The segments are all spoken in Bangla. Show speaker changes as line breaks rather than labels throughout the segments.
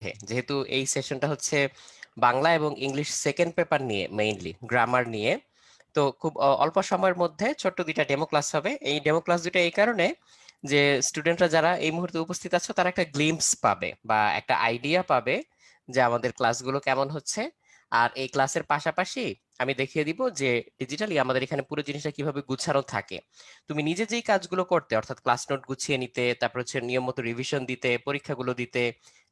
মধ্যে, যেহেতু এই সেশনটা হচ্ছে বাংলা এবং ইংলিশ সেকেন্ড পেপার নিয়ে, মেইনলি গ্রামার নিয়ে, তো খুব অল্প সময়ের মধ্যে ছোট্ট দুইটা ডেমো ক্লাস হবে। এই ডেমো ক্লাস দুটো এই কারণে যে স্টুডেন্টরা যারা এই মুহূর্তে উপস্থিত আছো তারা একটা গ্লিম্পস পাবে বা একটা আইডিয়া পাবে যে আমাদের ক্লাসগুলো কেমন হচ্ছে। আর এই ক্লাসের পাশাপাশি আমি দেখিয়ে দিব যে ডিজিটালি আমাদের এখানে পুরো জিনিসটা কিভাবে গুছানো থাকে। তুমি নিজে যেই কাজগুলো করতে, অর্থাৎ ক্লাস নোট গুছিয়ে নিতে, তারপর হচ্ছে নিয়ম মতো রিভিশন দিতে, পরীক্ষাগুলো দিতে,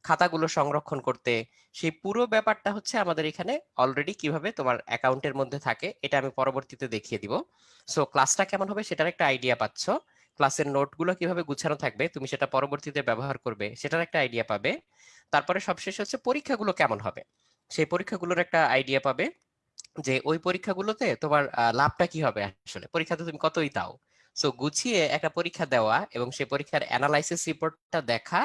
খাতাগুলো সংরক্ষণ করতে, সেই পুরো ব্যাপারটা হচ্ছে আমাদের এখানে অলরেডি কিভাবে তোমার অ্যাকাউন্টের মধ্যে থাকে, এটা আমি পরবর্তীতে দেখিয়ে দিব। সো ক্লাসটা কেমন হবে সেটার একটা আইডিয়া পাচ্ছ, ক্লাসের নোটগুলো কিভাবে গুছানো থাকবে, তুমি সেটা পরবর্তীতে ব্যবহার করবে সেটার একটা আইডিয়া পাবে। তারপরে সবশেষে হচ্ছে পরীক্ষাগুলো কেমন হবে, সেই পরীক্ষাগুলোর একটা আইডিয়া পাবে যে ওই পরীক্ষাগুলোতে তোমার লাভটা কি হবে, আসলে পরীক্ষাতে তুমি কতই দাও। সো গুছিয়ে একটা পরীক্ষা দেওয়া এবং সেই পরীক্ষার অ্যানালাইসিস রিপোর্টটা দেখা,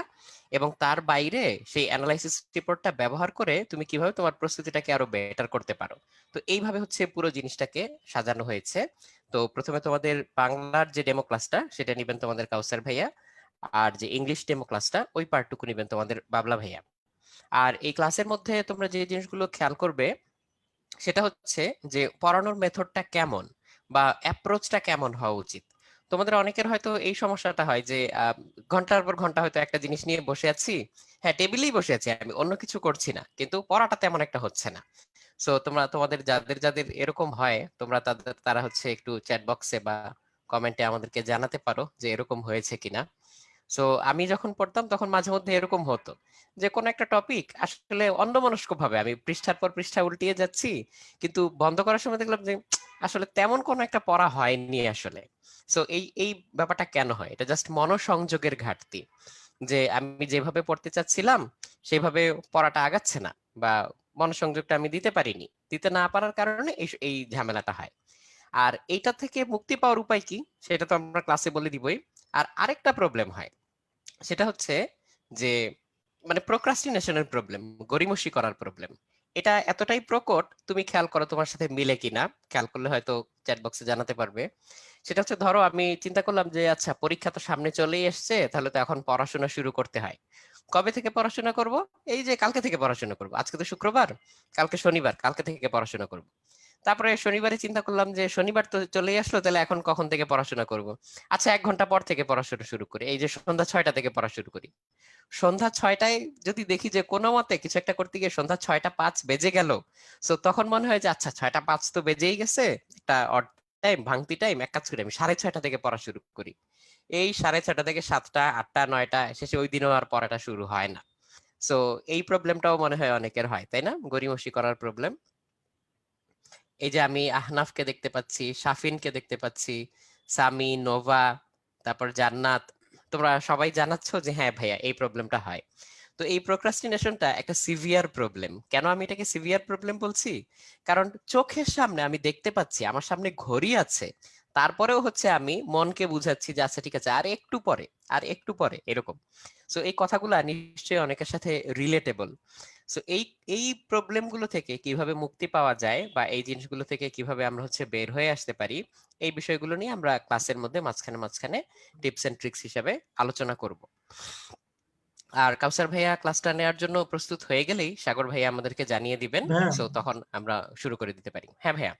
এবং তার বাইরে সেই অ্যানালাইসিস রিপোর্টটা ব্যবহার করে তুমি কিভাবে তোমার প্রস্তুতিটাকে আরো বেটার করতে পারো। তো এইভাবে হচ্ছে পুরো জিনিসটাকে সাজানো হয়েছে। তো প্রথমে তোমাদের বাংলার যে ডেমো ক্লাসটা সেটা নিবেন তোমাদের কাউসার ভাইয়া, আর যে ইংলিশ ডেমো ক্লাসটা ওই পার্টটুকু নিবেন তোমাদের বাবলা ভাইয়া। আর এই ক্লাসের মধ্যে তোমরা যে জিনিসগুলো খেয়াল করবে সেটা হচ্ছে যে পড়ানোর মেথডটা কেমন বা অ্যাপ্রোচটা কেমন হওয়া উচিত। তোমাদের অনেকের হয়তো এই সমস্যাটা হয় যে ঘন্টার পর ঘন্টা হয়তো একটা জিনিস নিয়ে বসে আছি, হ্যাঁ টেবিলেই বসে আছি, আমি অন্য কিছু করছি না, কিন্তু পড়াটা তেমন একটা হচ্ছে না। সো তোমরা তোমাদের যাদের যাদের এরকম হয় তোমরা তারা হচ্ছে একটু চ্যাট বক্সে বা কমেন্টে আমাদেরকে জানাতে পারো যে এরকম হয়েছে কিনা। সো আমি যখন পড়তাম তখন মাঝে মধ্যে এরকম হতো যে কোন একটা টপিক আসলে অন্যমনস্ক ভাবে আমি পৃষ্ঠার পর পৃষ্ঠা উল্টিয়ে যাচ্ছি, কিন্তু বন্ধ করার সময় দেখলাম যে আসলে তেমন কোনো একটা পড়া হয়নি আসলে। সো এই এই ব্যাপারটা কেন হয়, এটা জাস্ট মনোসংযোগের ঘাটতি, যে আমি যেভাবে পড়তে চাচ্ছিলাম সেভাবে পড়াটা আগাচ্ছে না, বা মনোসংযোগটা আমি দিতে পারিনি, দিতে না পারার কারণে এই এই ঝামেলাটা হয়। আর এইটা থেকে মুক্তি পাওয়ার উপায় কি সেটা তো আমরা ক্লাসে বলে দিবই। আর আরেকটা প্রবলেম হয় সেটা হচ্ছে যে মানে প্রোক্রাস্টিনেশনের প্রবলেম, গড়িমসি করার প্রবলেম। এটা এতটাই প্রকট, তুমি খেয়াল করো তোমার সাথে মিলে কিনা, খেয়াল করলে হয়তো চ্যাট বক্সে জানাতে পারবে। সেটা হচ্ছে ধরো আমি চিন্তা করলাম যে আচ্ছা পরীক্ষা তো সামনে চলেই এসছে, তাহলে তো এখন পড়াশোনা শুরু করতে হয়। কবে থেকে পড়াশোনা করব? এই যে কালকে থেকে পড়াশোনা করব, আজকে তো শুক্রবার, কালকে শনিবার, কালকে থেকে পড়াশোনা করব। তারপরে শনিবারে চিন্তা করলাম যে শনিবার তো চলেই আসলো, তাহলে এখন কখন থেকে পড়াশোনা করব? আচ্ছা 1 ঘন্টা পর থেকে পড়াশোনা শুরু করি, এই যে সন্ধ্যা 6টা থেকে পড়া শুরু করি। সন্ধ্যা 6টায় যদি দেখি যে কোনো মতে কিছু একটা করতে গিয়ে সন্ধ্যা 6টা 5 বেজে গেল, সো তখন মনে হয় যে আচ্ছা 6টা 5 তো বেজেই গেছে, একটা অড টাইম, ভাঙতি টাইম, এক কাজ করি আমি 6:30 থেকে পড়া শুরু করি। এই 6:30 থেকে 7টা 8টা 9টা, শেষে ওই দিনও আর পড়াটা শুরু হয় না। সো এই প্রবলেমটাও মনে হয় অনেকের হয়, তাই না? গড়িমসি করার প্রবলেম। এই যে আমি আহনাফকে দেখতে পাচ্ছি, শাফিনকে দেখতে পাচ্ছি, সামি, নোভা, তারপর জান্নাত, তোমরা সবাই জানাচ্ছ যে হ্যাঁ ভাইয়া এই প্রবলেমটা হয়। তো এই প্রোক্রাস্টিনেশনটা একটা সিভিয়ার প্রবলেম। কেন আমি এটাকে সিভিয়ার প্রবলেম বলছি? কারণ চোখের সামনে আমি দেখতে পাচ্ছি, আমার সামনে ঘড়ি আছে, তারপরেও হচ্ছে আমি মনকে বুঝাচ্ছি যে আচ্ছা ঠিক আছে আর একটু পরে, আর একটু পরে, এরকম। সো এই কথাগুলো নিশ্চয়ই অনেকের সাথে রিলেটেবল। সো এই এই প্রবলেম গুলো থেকে কিভাবে মুক্তি পাওয়া যায় বা এই জিনিসগুলো থেকে কিভাবে আমরা হচ্ছে বের হয়ে আসতে পারি, এই বিষয়গুলো নিয়ে আমরা ক্লাসের মধ্যে মাঝখানে মাঝখানে টিপস এন্ড ট্রিক্স হিসাবে আলোচনা করব। আর কাউসার ভাইয়া ক্লাসটা নেওয়ার জন্য প্রস্তুত হয়ে গেলেই সাগর ভাইয়া আমাদেরকে জানিয়ে দিবেন।
ভাইয়া,
সো তখন আমরা শুরু করে দিতে পারি। হ্যাঁ ভাইয়া।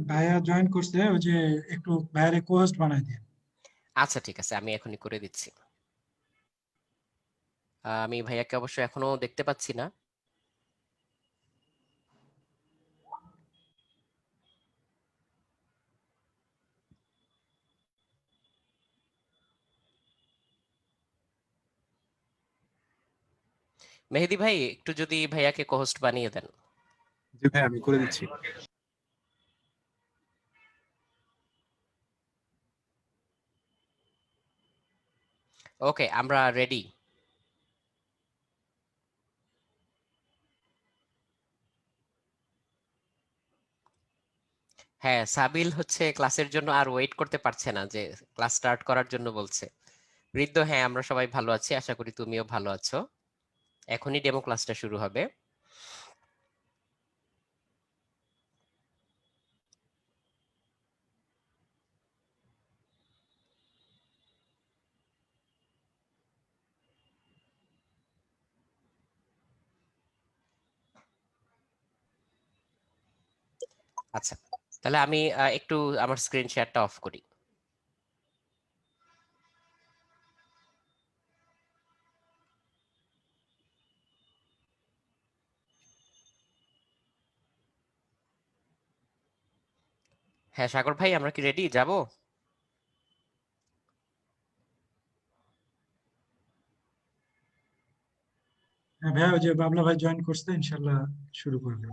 ভাইয়া জয়েন করছে, ওই যে একটু ভাইয়ারে কোহোস্ট বানাই দিয়ে।
আচ্ছা ঠিক আছে, আমি এখনই করে দিচ্ছি। আমি ভাইয়াকে অবশ্য এখনো দেখতে পাচ্ছি না। মেহেদি ভাই একটু যদি ভাইয়াকে কোহোস্ট বানিয়ে দেন।
জি ভাই, আমি করে দিচ্ছি।
ওকে, আমরা রেডি। হ্যাঁ, সাবিল হচ্ছে ক্লাসের জন্য আর ওয়েট করতে পারছে না, যে ক্লাস স্টার্ট করার জন্য বলছে। ঋদ্ধ, হ্যাঁ আমরা সবাই ভালো আছি, আশা করি তুমিও ভালো আছো। এখনই ডেমো ক্লাসটা শুরু হবে। আচ্ছা, তাহলে আমি একটু আমার স্ক্রিন শেয়ারটা অফ করি। হ্যাঁ সাগর ভাই, আমরা কি রেডি যাব?
হ্যাঁ ভাইয়া, ওই যে বাবলা ভাই জয়েন করছে, ইনশাল্লাহ শুরু করবে।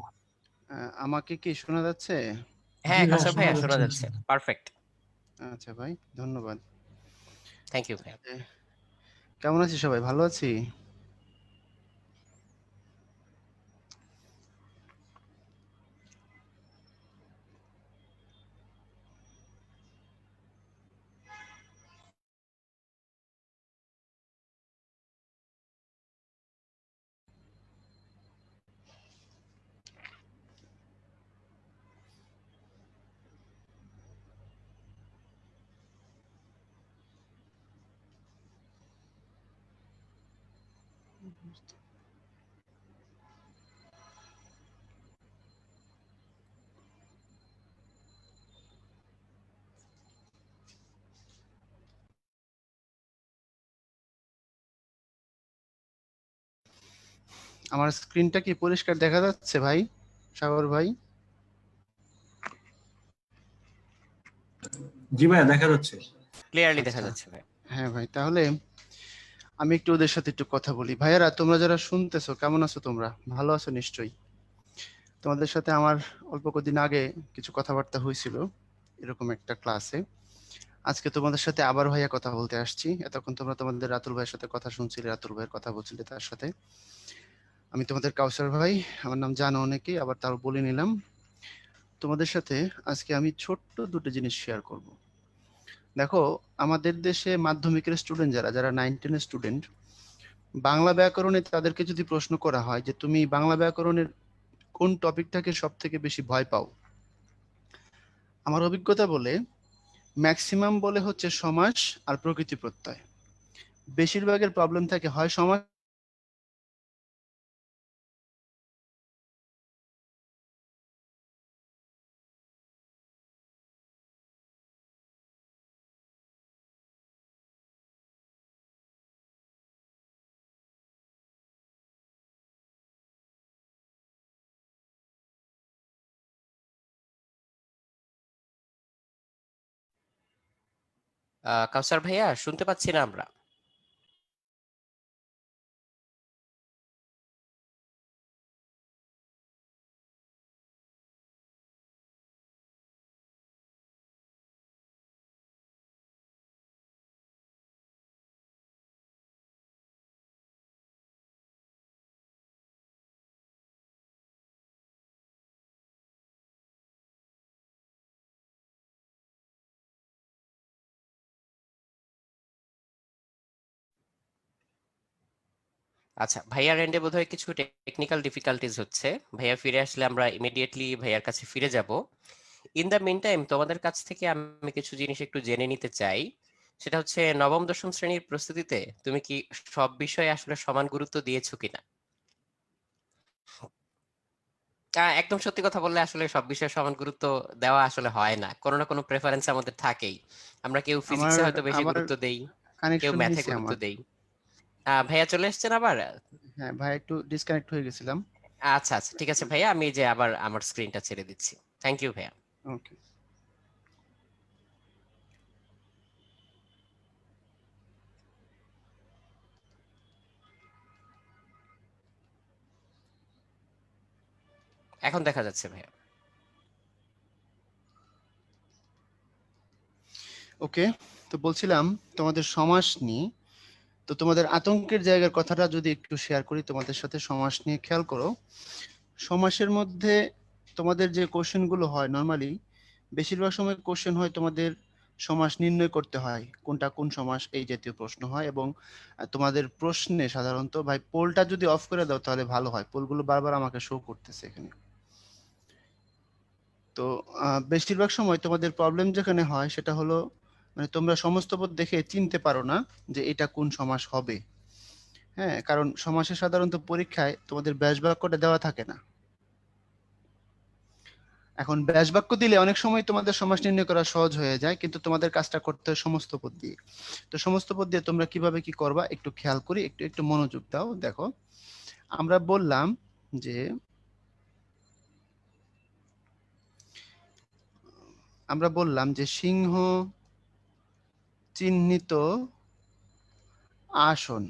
আমাকে কি শোনা যাচ্ছে?
জি
হ্যাঁ
ভাইয়া,
কাউসার
শোনা
ভাইয়া, শোনা
যাচ্ছে
যাচ্ছে,
ইনশাল্লাহ।
পারফেক্ট।
আচ্ছা ভাই, ধন্যবাদ।
থ্যাংক ইউ ভাই।
কেমন আছি সবাই? ভালো আছি। আমার স্ক্রিনটা কি পরিষ্কার দেখা যাচ্ছে ভাই? সাগর ভাই?
জি ভাইয়া, দেখা যাচ্ছে।
ক্লিয়ারলি দেখা
আচ্ছা,
যাচ্ছে ভাই।
হ্যাঁ ভাই, তাহলে আমি একটু ওদের সাথে একটু কথা বলি। ভাইয়ারা, তোমরা যারা শুনতেছো, কেমন আছো তোমরা? ভালো আছো নিশ্চয়ই। তোমাদের সাথে আমার অল্প কদিন আগে কিছু কথাবার্তা হয়েছিল এরকম একটা ক্লাসে। আজকে তোমাদের সাথে আবার ভাইয়া কথা বলতে আসছি। এতক্ষণ তোমরা তোমাদের রাতুল ভাইয়ের সাথে কথা শুনছিলে, রাতুল ভাইয়ের কথা বলছিলে তার সাথে। আমি তোমাদের কাউসার ভাই, আমার নাম জানো অনেকেই, আবার তাও বলে নিলাম। তোমাদের সাথে আজকে আমি ছোট্ট দুটো জিনিস শেয়ার করব। দেখো, আমাদের দেশে মাধ্যমিকের স্টুডেন্ট যারা যারা 9-10 স্টুডেন্ট, বাংলা ব্যাকরণে তাদেরকে যদি প্রশ্ন করা হয় যে তুমি বাংলা ব্যাকরণের কোন টপিকটাকে সব থেকে বেশি ভয় পাও, আমার অভিজ্ঞতা বলে ম্যাক্সিমাম বলে হচ্ছে সমাস আর প্রকৃতি প্রত্যয়। বেশিরভাগের প্রবলেম থাকে হয় সমাস
কাউসার ভাইয়া, শুনতে পাচ্ছি না আমরা। আচ্ছা, ভাইয়ার এন্ডে বোধহয় কিছু টেকনিক্যাল ডিফিকাল্টিজ হচ্ছে। ভাইয়া ফিরে আসলে আমরা ইমিডিয়েটলি ভাইয়ার কাছে ফিরে যাব। ইন দ্য মিন টাইম তোমাদের কাছ থেকে আমি কিছু জিনিস একটু জেনে নিতে চাই। সেটা হচ্ছে, নবম দশম শ্রেণীর প্রস্তুতিতে তুমি কি সব বিষয়ে আসলে সমান গুরুত্ব দিয়েছো কিনা? একদম সত্যি কথা বললে আসলে সব বিষয়ে সমান গুরুত্ব দেওয়া আসলে হয় না, কোনো না কোনো প্রেফারেন্স আমাদের থাকেই। আমরা কেউ
আমার
ফিজিক্সে হয়তো বেশি
আমার
গুরুত্ব দেই, কেউ
কানেকশন
ম্যাথে
হয়েছে
গুরুত্ব
আমার।
দেই। ভাইয়া চলে এসেছেন আবার?
হ্যাঁ ভাই, একটু ডিসকানেক্ট হয়ে গেছিলাম।
আচ্ছা আচ্ছা, ঠিক আছে ভাইয়া, আমি যে আবার আমার স্ক্রিনটা ছেড়ে দিচ্ছি। থ্যাংক ইউ ভাইয়া।
ওকে।
এখন দেখা যাচ্ছে ভাইয়া।
ওকে, তো বলছিলাম তোমাদের সমাস নিয়ে। তো তোমাদের আতঙ্কের জায়গার কথাটা যদি একটু শেয়ার করি তোমাদের সাথে, সমাস নিয়ে খেয়াল করো। সমাসের মধ্যে তোমাদের যে কোশ্চেন গুলো হয় নর্মালি, বেশিরভাগ সময় কোশ্চেন হয় তোমাদের সমাস নির্ণয় করতে হয়, কোনটা কোন সমাস, এই জাতীয় প্রশ্ন হয়। এবং তোমাদের প্রশ্নে সাধারণত, ভাই পোলটা যদি অফ করে দাও তাহলে ভালো হয়, পোলগুলো বারবার আমাকে শো করতেছে এখানে। তো বেশিরভাগ সময় তোমাদের প্রবলেম যেখানে হয় সেটা হলো, মানে তোমরা সমস্ত পদ দেখে চিনতে পারো না যে এটা কোন সমাস হবে। হ্যাঁ, কারণ সমাসে সাধারণত পরীক্ষায় তোমাদের ব্যাস বাক্যটা দেওয়া থাকে না। এখন ব্যাস বাক্য দিলে অনেক সময় তোমাদের সমাস নির্ণয় করা সহজ হয়ে যায়, কিন্তু তোমাদের কাজটা করতে হয় সমস্ত পদ দিয়ে। তো সমস্ত পদ দিয়ে তোমরা কিভাবে কি করবা একটু খেয়াল করি, একটু একটু মনোযোগ দাও। দেখো আমরা বললাম যে সিংহ চিহ্নিত আসন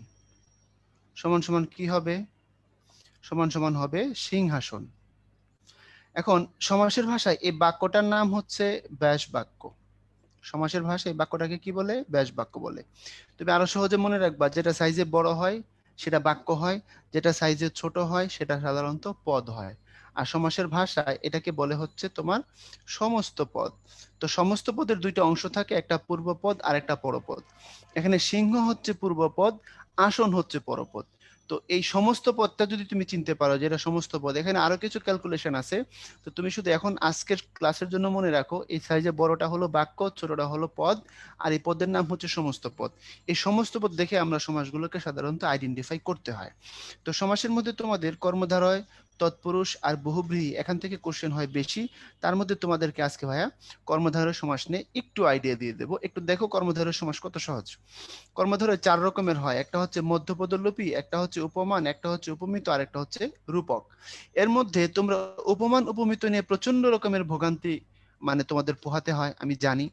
সমান সমান কি হবে? সমান সমান হবে সিংহাসন। এখন সমাসের ভাষায় এই বাক্যটার নাম হচ্ছে ব্যাস বাক্য। সমাসের ভাষায় এই বাক্যটাকে কি বলে? ব্যাস বাক্য বলে। তুমি আরো সহজে মনে রাখবা, যেটা সাইজে বড় হয় সেটা বাক্য হয়, যেটা সাইজে ছোট হয় সেটা সাধারণত পদ হয়। আর সমাসের ভাষায় এটাকে বলে হচ্ছে তোমার সমস্ত পদ। তো সমস্ত পদের দুইটা অংশ থাকে, একটা পূর্বপদ আর একটা পরপদ। এখানে সিংহ হচ্ছে পূর্বপদ, আসন হচ্ছে পরপদ। তো এই সমস্ত পদটা যদি তুমি চিনতে পারো যে এটা সমস্ত পদ, এখানে আরো কিছু ক্যালকুলেশন আছে। তো তুমি শুধু এখন আজকের ক্লাসের জন্য মনে রাখো, এই সাইজে বড়টা হলো বাক্য, ছোটটা হলো পদ, আর এই পদের নাম হচ্ছে সমস্ত পদ। এই সমস্ত পদ দেখে আমরা সমাসগুলোকে সাধারণত আইডেন্টিফাই করতে হয়। তো সমাসের মধ্যে তোমাদের কর্মধারয়, তৎপুরুষ আর বহুব্রীহি এখান থেকে কোশ্চেন হয় বেশি। তার মধ্যে তোমাদেরকে আজকে ভাইয়া কর্মধারয় সমাস নিয়ে একটু আইডিয়া দিয়ে দেবো। একটু দেখো কর্মধারয় সমাস কত সহজ। কর্মধারয় 4 রকমের হয়, একটা হচ্ছে মধ্যপদলোপী, একটা হচ্ছে উপমান, একটা হচ্ছে উপমিত, আর একটা হচ্ছে রূপক। এর মধ্যে তোমরা উপমান উপমিত নিয়ে প্রচন্ড রকমের ভোগান্তি মানে তোমাদের পোহাতে হয়, আমি জানি।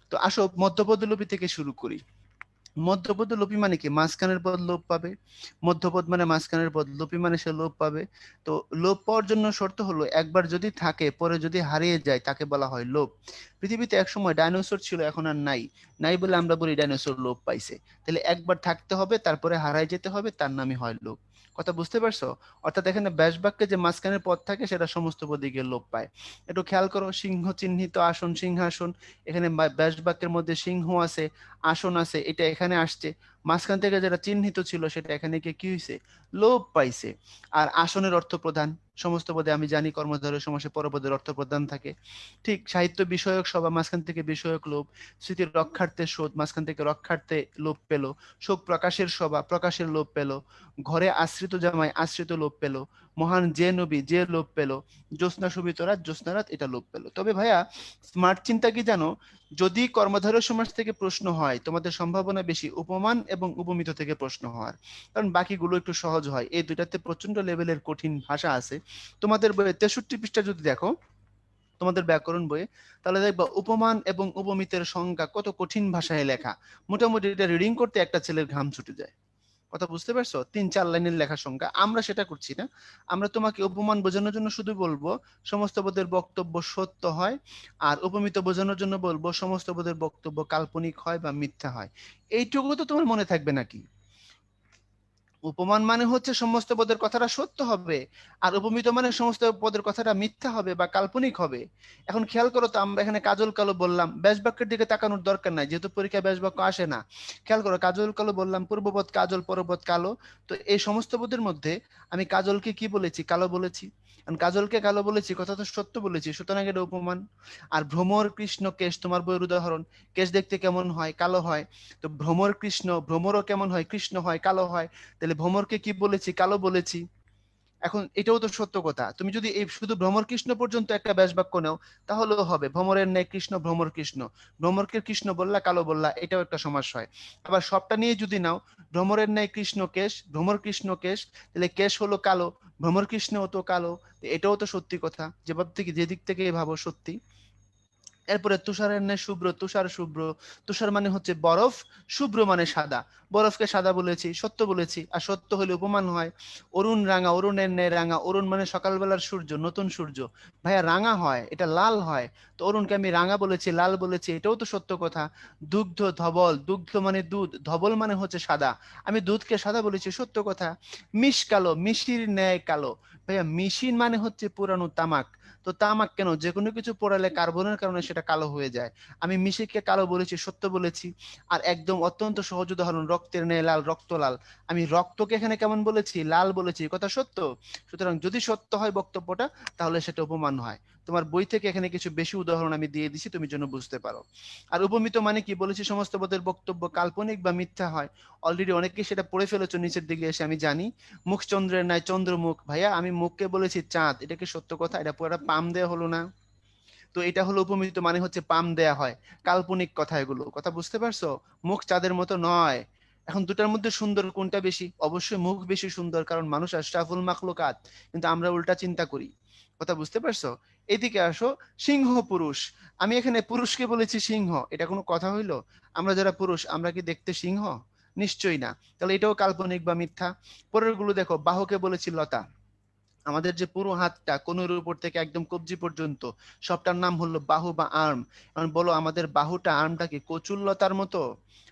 তো আসো মধ্যপদলোপী থেকে শুরু করি। মধ্যপদ লোপী মানে কি? মাঝখানের পদ লোপ পাবে। মধ্যপদ মানে মাঝখানের পদ, লোপী মানে সে লোপ পাবে। তো লোপ পাওয়ার জন্য শর্ত হলো একবার যদি থাকে পরে যদি হারিয়ে যায় তাকে বলা হয় লোপ। পৃথিবীতে এক সময় ডাইনোসর ছিল, এখন আর নাই। নাই বলে আমরা বলি ডাইনোসর লোপ পাইছে। তাহলে একবার থাকতে হবে, তারপরে হারাই যেতে হবে, তার নামই হয় লোপ। কথা বুঝতে পারছো? অর্থাৎ এখানে ব্যাস বাক্যে যে মাঝখানের পদ থাকে সেটা সমস্ত পদে গিয়ে লোপ পায়। একটু খেয়াল করো, সিংহ চিহ্নিত আসন সিংহাসন, এখানে ব্যাস বাক্যের মধ্যে সিংহ আছে, আসন আছে, এটা এখানে আসছে। মাঝখান থেকে যেটা চিহ্নিত ছিল সেটা এখানে গিয়ে কি হয়েছে? লোপ পাইছে। আর আসনের অর্থ প্রধান। সমস্ত পদে আমি জানি কর্মধারয় সমাসে পরপদের অর্থ প্রধান থাকে। ঠিক সাহিত্য বিষয়ক সভা, মাঝখান থেকে বিষয়ক লোপ। স্মৃতির রক্ষার্থে শোধ, মাঝখান থেকে রক্ষার্থে লোপ পেল। শোক প্রকাশের সভা, প্রকাশের লোপ পেল। ঘরে আশ্রিত জামাই, আশ্রিত লোপ পেল। মহান যে নবী, যে লোপ পেল। জ্যোৎস্না শোভিত রাত, জ্যোৎস্নারাত, এটা লোপ পেল। তবে ভাইয়া স্মার্ট চিন্তা কি জানো? যদি কর্মধারয় সমাস থেকে প্রশ্ন হয় তোমাদের সম্ভাবনা বেশি উপমান এবং উপমিত থেকে প্রশ্ন হওয়ার, কারণ বাকিগুলো একটু সহজ হয়। এই দুইটাতে প্রচন্ড লেভেলের কঠিন ভাষা আছে। তোমাদের বইয়ে 63 পৃষ্ঠা যদি দেখো, তোমাদের ব্যাকরণ বইয়ে, তাহলে দেখবা উপমান এবং উপমিতের সংজ্ঞা কত কঠিন ভাষায় লেখা। মোটামুটি এটা রিডিং করতে একটা ছেলের ঘাম ছুটে যায়। কথা বুঝতে পারছো? 3-4 লাইনের লেখা সংখ্যা। আমরা সেটা করছি না। আমরা তোমাকে উপমান বোঝানোর জন্য শুধু বলবো সমস্ত পদের বক্তব্য সত্য হয়, আর উপমিত বোঝানোর জন্য বলবো সমস্ত পদের বক্তব্য কাল্পনিক হয় বা মিথ্যা হয়। এইটুকু তো তোমার মনে থাকবে নাকি? উপমান মানে হচ্ছে সমস্ত পদের কথাটা সত্য হবে, আর উপমিত মানে সমস্ত পদের কথাটা মিথ্যা হবে বা কাল্পনিক হবে। এখন খেয়াল করো তো, আমরা এখানে কাজল কালো বললাম, ব্যাস বাক্যের দিকে তাকানোর দরকার নাই, যেহেতু পরীক্ষায় ব্যাস বাক্য আসে না। খেয়াল করো, কাজল কালো বললাম, পূর্বপদ কাজল, পরপদ কালো। তো এই সমস্ত পদের মধ্যে আমি কাজলকে কি বলেছি? কালো বলেছি। কারণ কাজলকে কালো বলেছি, কথা তো সত্য বলেছি, সুতরাং এটা উপমান। আর ভ্রমর কৃষ্ণ কেশ, তোমার বইয়ের উদাহরণ, কেশ দেখতে কেমন হয়? কালো হয়। তো ভ্রমর কৃষ্ণ, ভ্রমরও কেমন হয়? কৃষ্ণ হয়, কালো হয়। তাহলে ভ্রমরকে কি বলেছি? কালো বলেছি। এখন এটাও তো সত্য কথা। তুমি যদি এই শুধু ভ্রমর কৃষ্ণ পর্যন্ত একটা ব্যাস বাক্য নাও তাহলেও হবে, ভ্রমরের ন্যায় কৃষ্ণ, ভ্রমর কৃষ্ণ। ভ্রমরকে কৃষ্ণ বললা, কালো বললা, এটাও একটা সমাস হয়। আবার সবটা নিয়ে যদি নাও, ভ্রমরের ন্যায় কৃষ্ণ কেশ, ভ্রমর কৃষ্ণ কেশ, তাহলে কেশ হলো কালো, ভ্রমর কৃষ্ণ তো কালো। এটাও তো সত্যি কথা, যে দিক থেকে ভাবো সত্যি। এরপরে তুষারের ন্যায় শুভ্র, তুষার শুভ্র। তুষার মানে হচ্ছে বরফ, শুভ্র মানে সাদা। বরফকে সাদা বলেছি, সত্য বলেছি, আর সত্য হলে উপমান হয়। অরুণ রাঙা, অরুণের ন্যায় রাঙা। অরুণ মানে সকালবেলার সূর্য, নতুন সূর্য। ভাইয়া রাঙা হয়, এটা লাল হয়। তো অরুণকে আমি রাঙা বলেছি, লাল বলেছি, এটাও তো সত্য কথা। দুগ্ধ ধবল, দুগ্ধ মানে দুধ, ধবল মানে হচ্ছে সাদা। আমি দুধকে সাদা বলেছি, সত্য কথা। মিশ কালো, মিশির ন্যায় কালো। ভাইয়া মিশির মানে হচ্ছে পুরানো তামাক। তো তামাক কেন? যে কোনো কিছু পোড়ালে কার্বনের কারণে সেটা কালো হয়ে যায়। আমি মিশিকে কালো বলেছি, সত্য বলেছি। আর একদম অত্যন্ত সহজ উদাহরণ, রক্তের ন্যায় লাল, রক্ত লাল। আমি রক্তকে এখানে কেমন বলেছি? লাল বলেছি, কথা সত্য। সুতরাং যদি সত্য হয় বক্তব্যটা, তাহলে সেটা উপমান হয়। তোমার বই থেকে এখানে কিছু বেশি উদাহরণ আমি দিয়ে দিছি, তুমি যেন বুঝতে পারো। আর উপমিত মানে কি বলেছি? সমস্ত পদের বক্তব্য কাল্পনিক বা মিথ্যা হয়। অলরেডি অনেকেই সেটা পড়ে ফেলেছো নিচের দিকে এসে, আমি জানি। মুখ চন্দ্রের ন্যায় চন্দ্রমুখ। ভাইয়া আমি মুখকে বলেছি চাঁদ, এটা কি সত্য কথা? এটা পুরোটা পাম দেওয়া হলো না? তো এটা হলো উপমিত মানে হচ্ছে পাম দেয়া হয়, কাল্পনিক কথা এগুলো, কথা বুঝতে পারছো? মুখ চাঁদের মতো নয়। এখন দুটার মধ্যে সুন্দর কোনটা বেশি? অবশ্যই মুখ বেশি সুন্দর, কারণ মানুষ আশরাফুল মাখলুকাত, কিন্তু আমরা উল্টা চিন্তা করি, কথা বুঝতে পারছো? এদিকে আসো, সিংহ পুরুষ, আমি এখানে পুরুষকে বলেছি সিংহ, এটা কোনো কথা হইলো? আমরা যারা পুরুষ আমরা কি দেখতে সিংহ? নিশ্চয়ই না। তাহলে এটাও কাল্পনিক বা মিথ্যা। পরের গুলো দেখো, বাহুকে বলেছি লতা, আমাদের যে পুরো হাতটা কোণের উপর থেকে একদম কবজি পর্যন্ত সবটার নাম হলো বাহু বা আর্ম। এখন বলো আমাদের বাহুটা আর্মটা কি কচুর লতার মতো?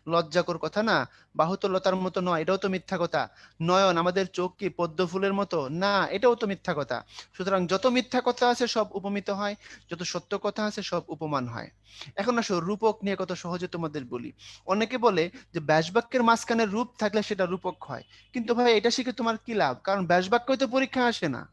লজ্জাকর কথা না? বাহু তো লতার মতো নয়, এটাও তো মিথ্যা কথা। নয়ন, আমাদের চোখ কি পদ্ম ফুলের মতো? না, এটাও তো মিথ্যা কথা। সুতরাং যত মিথ্যা কথা আছে সব উপমিত হয়, যত সত্য কথা আছে সব উপমান হয়। এখন আসো রূপক নিয়ে কত সহজে তোমাদের বলি। অনেকে বলে যে ব্যাসবাক্যের মাঝখানে রূপ থাকলে সেটা রূপক হয়, কিন্তু ভাই এটা শিখে তোমার কি লাভ? কারণ ব্যাসবাক্যই তো পরীক্ষা আসে না।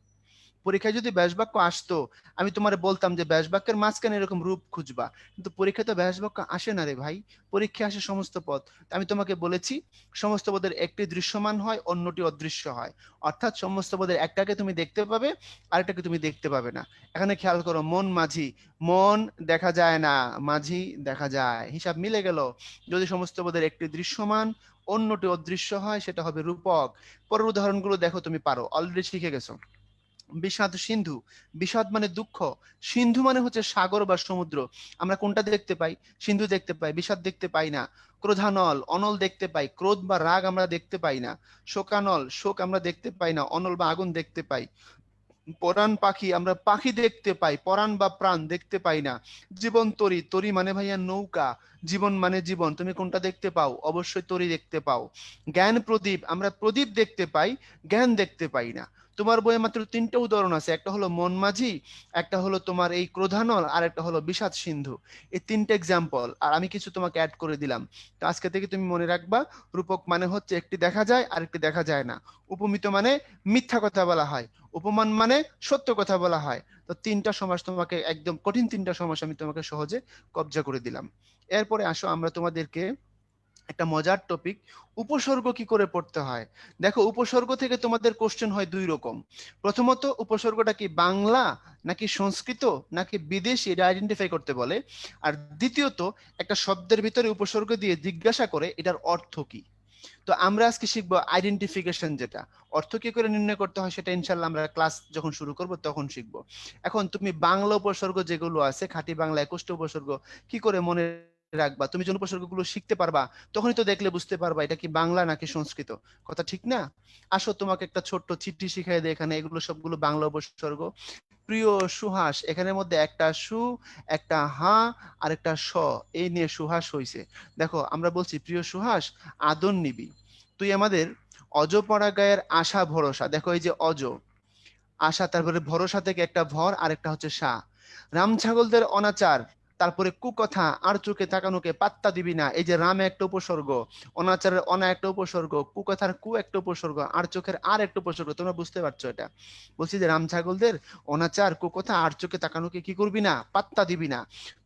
পরীক্ষায় যদি ব্যাসবাক্য আসতো, আমি তোমার বলতাম যে ব্যাসবাক্যের মাঝখানে এরকম রূপ খুঁজবা, কিন্তু পরীক্ষায় তো ব্যাসবাক্য আসে না রে ভাই, পরীক্ষা আসে সমস্ত পদ। আমি তোমাকে বলেছি সমস্ত পদের একটি দৃশ্যমান হয়, অন্যটি অদৃশ্য হয়, অর্থাৎ সমস্ত পদের একটাকে তুমি দেখতে পাবে, আরেকটাকে তুমি দেখতে পাবে না। এখানে খেয়াল করো, মন মাঝি, মন দেখা যায় না, মাঝি দেখা যায়, হিসাব মিলে গেল। যদি সমস্ত পদের একটি দৃশ্যমান, অন্যটি অদৃশ্য হয়, সেটা হবে রূপক। পরের উদাহরণগুলো দেখো, তুমি পারো, অলরেডি শিখে গেছো। বিষাদ সিন্ধু, বিষাদ মানে দুঃখ, সিন্ধু মানে হচ্ছে সাগর বা সমুদ্র। আমরা কোনটা দেখতে পাই? সিন্ধু দেখতে পাই, বিষাদ দেখতে পাই না। ক্রোধানল, অনল দেখতে পাই, ক্রোধ বা রাগ আমরা দেখতে পাই না। শোকানল, শোক আমরা দেখতে পাই না। অনল বা আগুন দেখতে পাই। পরাণ পাখি, আমরা পাখি দেখতে পাই, পরাণ বা প্রাণ দেখতে পাই না। জীবন তরী, তরী মানে ভাইয়া নৌকা, জীবন মানে জীবন, তুমি কোনটা দেখতে পাও? অবশ্যই তরী দেখতে পাও। জ্ঞান প্রদীপ, আমরা প্রদীপ দেখতে পাই, জ্ঞান দেখতে পাই না। তোমার বইয়ে মাত্র তিনটা উদাহরণ আছে, একটা হলো মন মাঝি, একটা হলো তোমার এই ক্রোধানল, আর একটা হলো বিষাদ সিন্ধু। এই তিনটে এক্সাম্পল, আর আমি কিছু তোমাকে অ্যাড করে দিলাম। তো আজকে থেকে তুমি মনে রাখবা, রূপক মানে হচ্ছে একটি দেখা যায় আর একটি দেখা যায় না। উপমিত মানে মিথ্যা কথা বলা হয়, উপমান মানে সত্য কথা বলা হয়। তো তিনটা সমাস তোমাকে, একদম কঠিন তিনটা সমাস আমি তোমাকে সহজে কবজা করে দিলাম। এরপরে আসো আমরা তোমাদেরকে একটা মজার টপিক, উপসর্গ কি করে পড়তে হয়। দেখো, উপসর্গ থেকে তোমাদের কোশ্চেন হয় দুই রকম। প্রথমত, উপসর্গটা কি বাংলা নাকি সংস্কৃত নাকি বিদেশি, এটা আইডেন্টিফাই করতে বলে। আর দ্বিতীয়ত, একটা শব্দের ভিতরে উপসর্গ দিয়ে জিজ্ঞাসা করে এটার অর্থ কি। তো আমরা আজকে শিখবো আইডেন্টিফিকেশন, যেটা অর্থ কি করে নির্ণয় করতে হয় সেটা ইনশাল্লাহ আমরা ক্লাস যখন শুরু করব তখন শিখবো। এখন তুমি বাংলা উপসর্গ যেগুলো আছে, খাঁটি বাংলা 21টা উপসর্গ কি করে মনে রাখবা? তুমি যখন উপসর্গগুলো শিখতে পারবা তখনই তো দেখলে বুঝতে পারবা এটা কি বাংলা নাকি সংস্কৃত, কথা ঠিক না? আসো তোমাকে একটা ছোট্ট চিঠি শিখাই দেয়, এখানে এগুলো সবগুলো বাংলা উপসর্গ। প্রিয় সুহাস, এখানের মধ্যে একটা সু, একটা হা, আর একটা স, এই নিয়ে সুহাস হইছে। দেখো আমরা বলছি প্রিয় সুহাস, আদর নিবি তুই আমাদের অজপড়া গায়ের আশা ভরসা। দেখো এই যে অজ, আশা, তারপরে ভরসা থেকে একটা ভর আর একটা হচ্ছে সা। রাম ছাগলদের অনাচার, তারপরে কুকথা, আর চোখে তাকানোকে পাত্তা দিবি না, এই যে রামে একটা উপসর্গ, অনাচারের অনা একটা উপসর্গ, কুকথার কু একটা উপসর্গ, আর চোখের আর একটা উপসর্গ। তোমরা বুঝতে পারছো এটা? বলছি যে রাম ছাগলদের অনাচার, কুকথা, আর চোখে তাকানোকে কি করবি না? পাত্তা দিবি না।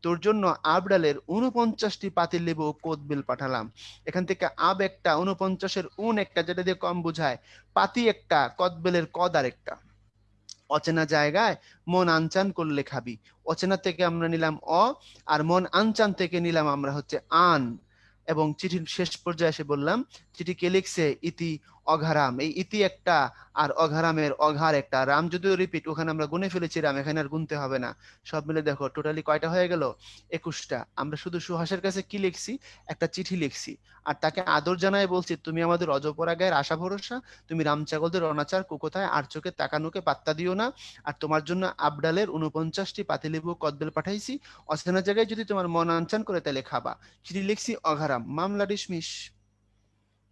তোর জন্য আবডালের 49টি পাতিল লেবু ও কোদবেল পাঠালাম। এখান থেকে আব একটা, 49-এর উন একটা, যেটা দিয়ে কম বোঝায়, পাতি একটা, কদবেলের কদ আর একটা। অচেনা জায়গায় মন আনচান করলে খাবি, অচেনা থেকে আমরা নিলাম অ, আর মন আনচান থেকে নিলাম আমরা হচ্ছে আন। এবং চিঠির শেষ পর্যায়ে এসে বললাম, চিঠি কে লিখছে? ইতি অঘারাম, এই ইতি একটা আর অঘারামের অঘার একটা। রাম যদিও রিপিট, ওখানে আমরা গুনে ফেলেছি রাম, এখানে আর গুনতে হবে না। সব মিলে দেখো টোটালি কয়টা হয়ে গেল? 21টা। আমরা শুধু সুহাসের কাছে কি লিখছি? একটা চিঠি লিখছি, আর তাকে আদর জানায় বলছি তুমি আমাদের অজপরা গায়ের আশা ভরসা, তুমি রামচাগলদের অনাচার কুকথায় আর চোখে তাকানোকে পাত্তা দিও না, আর তোমার জন্য আবডালের 49টি পাতিলেবু কদবেল পাঠাইছি, অচেনা জায়গায় যদি তোমার মন আনচান করে তাহলে খাবা। চিঠি লিখছি অঘারাম, মামলা ডিসমিস।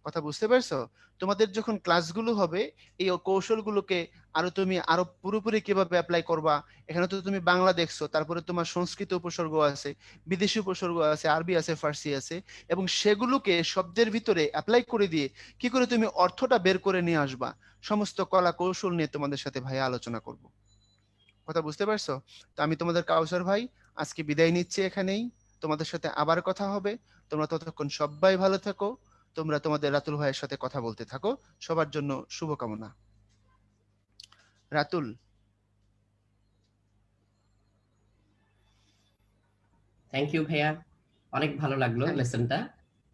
কথা বুঝতে পারছো? তোমাদের যখন ক্লাসগুলো হবে এই কৌশলগুলোকে আরো পুরোপুরি কিভাবে অ্যাপ্লাই করবা। এখানে তো তুমি বাংলা দেখছো, তারপরে তোমার সংস্কৃত উপসর্গ আছে, বিদেশি উপসর্গ আছে, আরবি আছে, ফার্সি আছে, এবং সেগুলোকে শব্দের ভিতরে অ্যাপ্লাই করে দিয়ে কি করে তুমি অর্থটা বের করে নিয়ে আসবা, সমস্ত কলা কৌশল নিয়ে তোমাদের সাথে ভাই আলোচনা করব। কথা বুঝতে পারছো? তো আমি তোমাদের কাউসার ভাই আজকে বিদায় নিচ্ছি এখানেই। তোমাদের সাথে আবার কথা হবে। তোমরা ততক্ষণ সবাই ভালো থাকো। তোমরা তোমাদের রাতুল ভাইয়ের সাথে কথা বলতে থাকো। সবার জন্য শুভকামনা। রাতুল।
থ্যাংক ইউ ভাইয়া, অনেক ভালো লাগলো লেসনটা।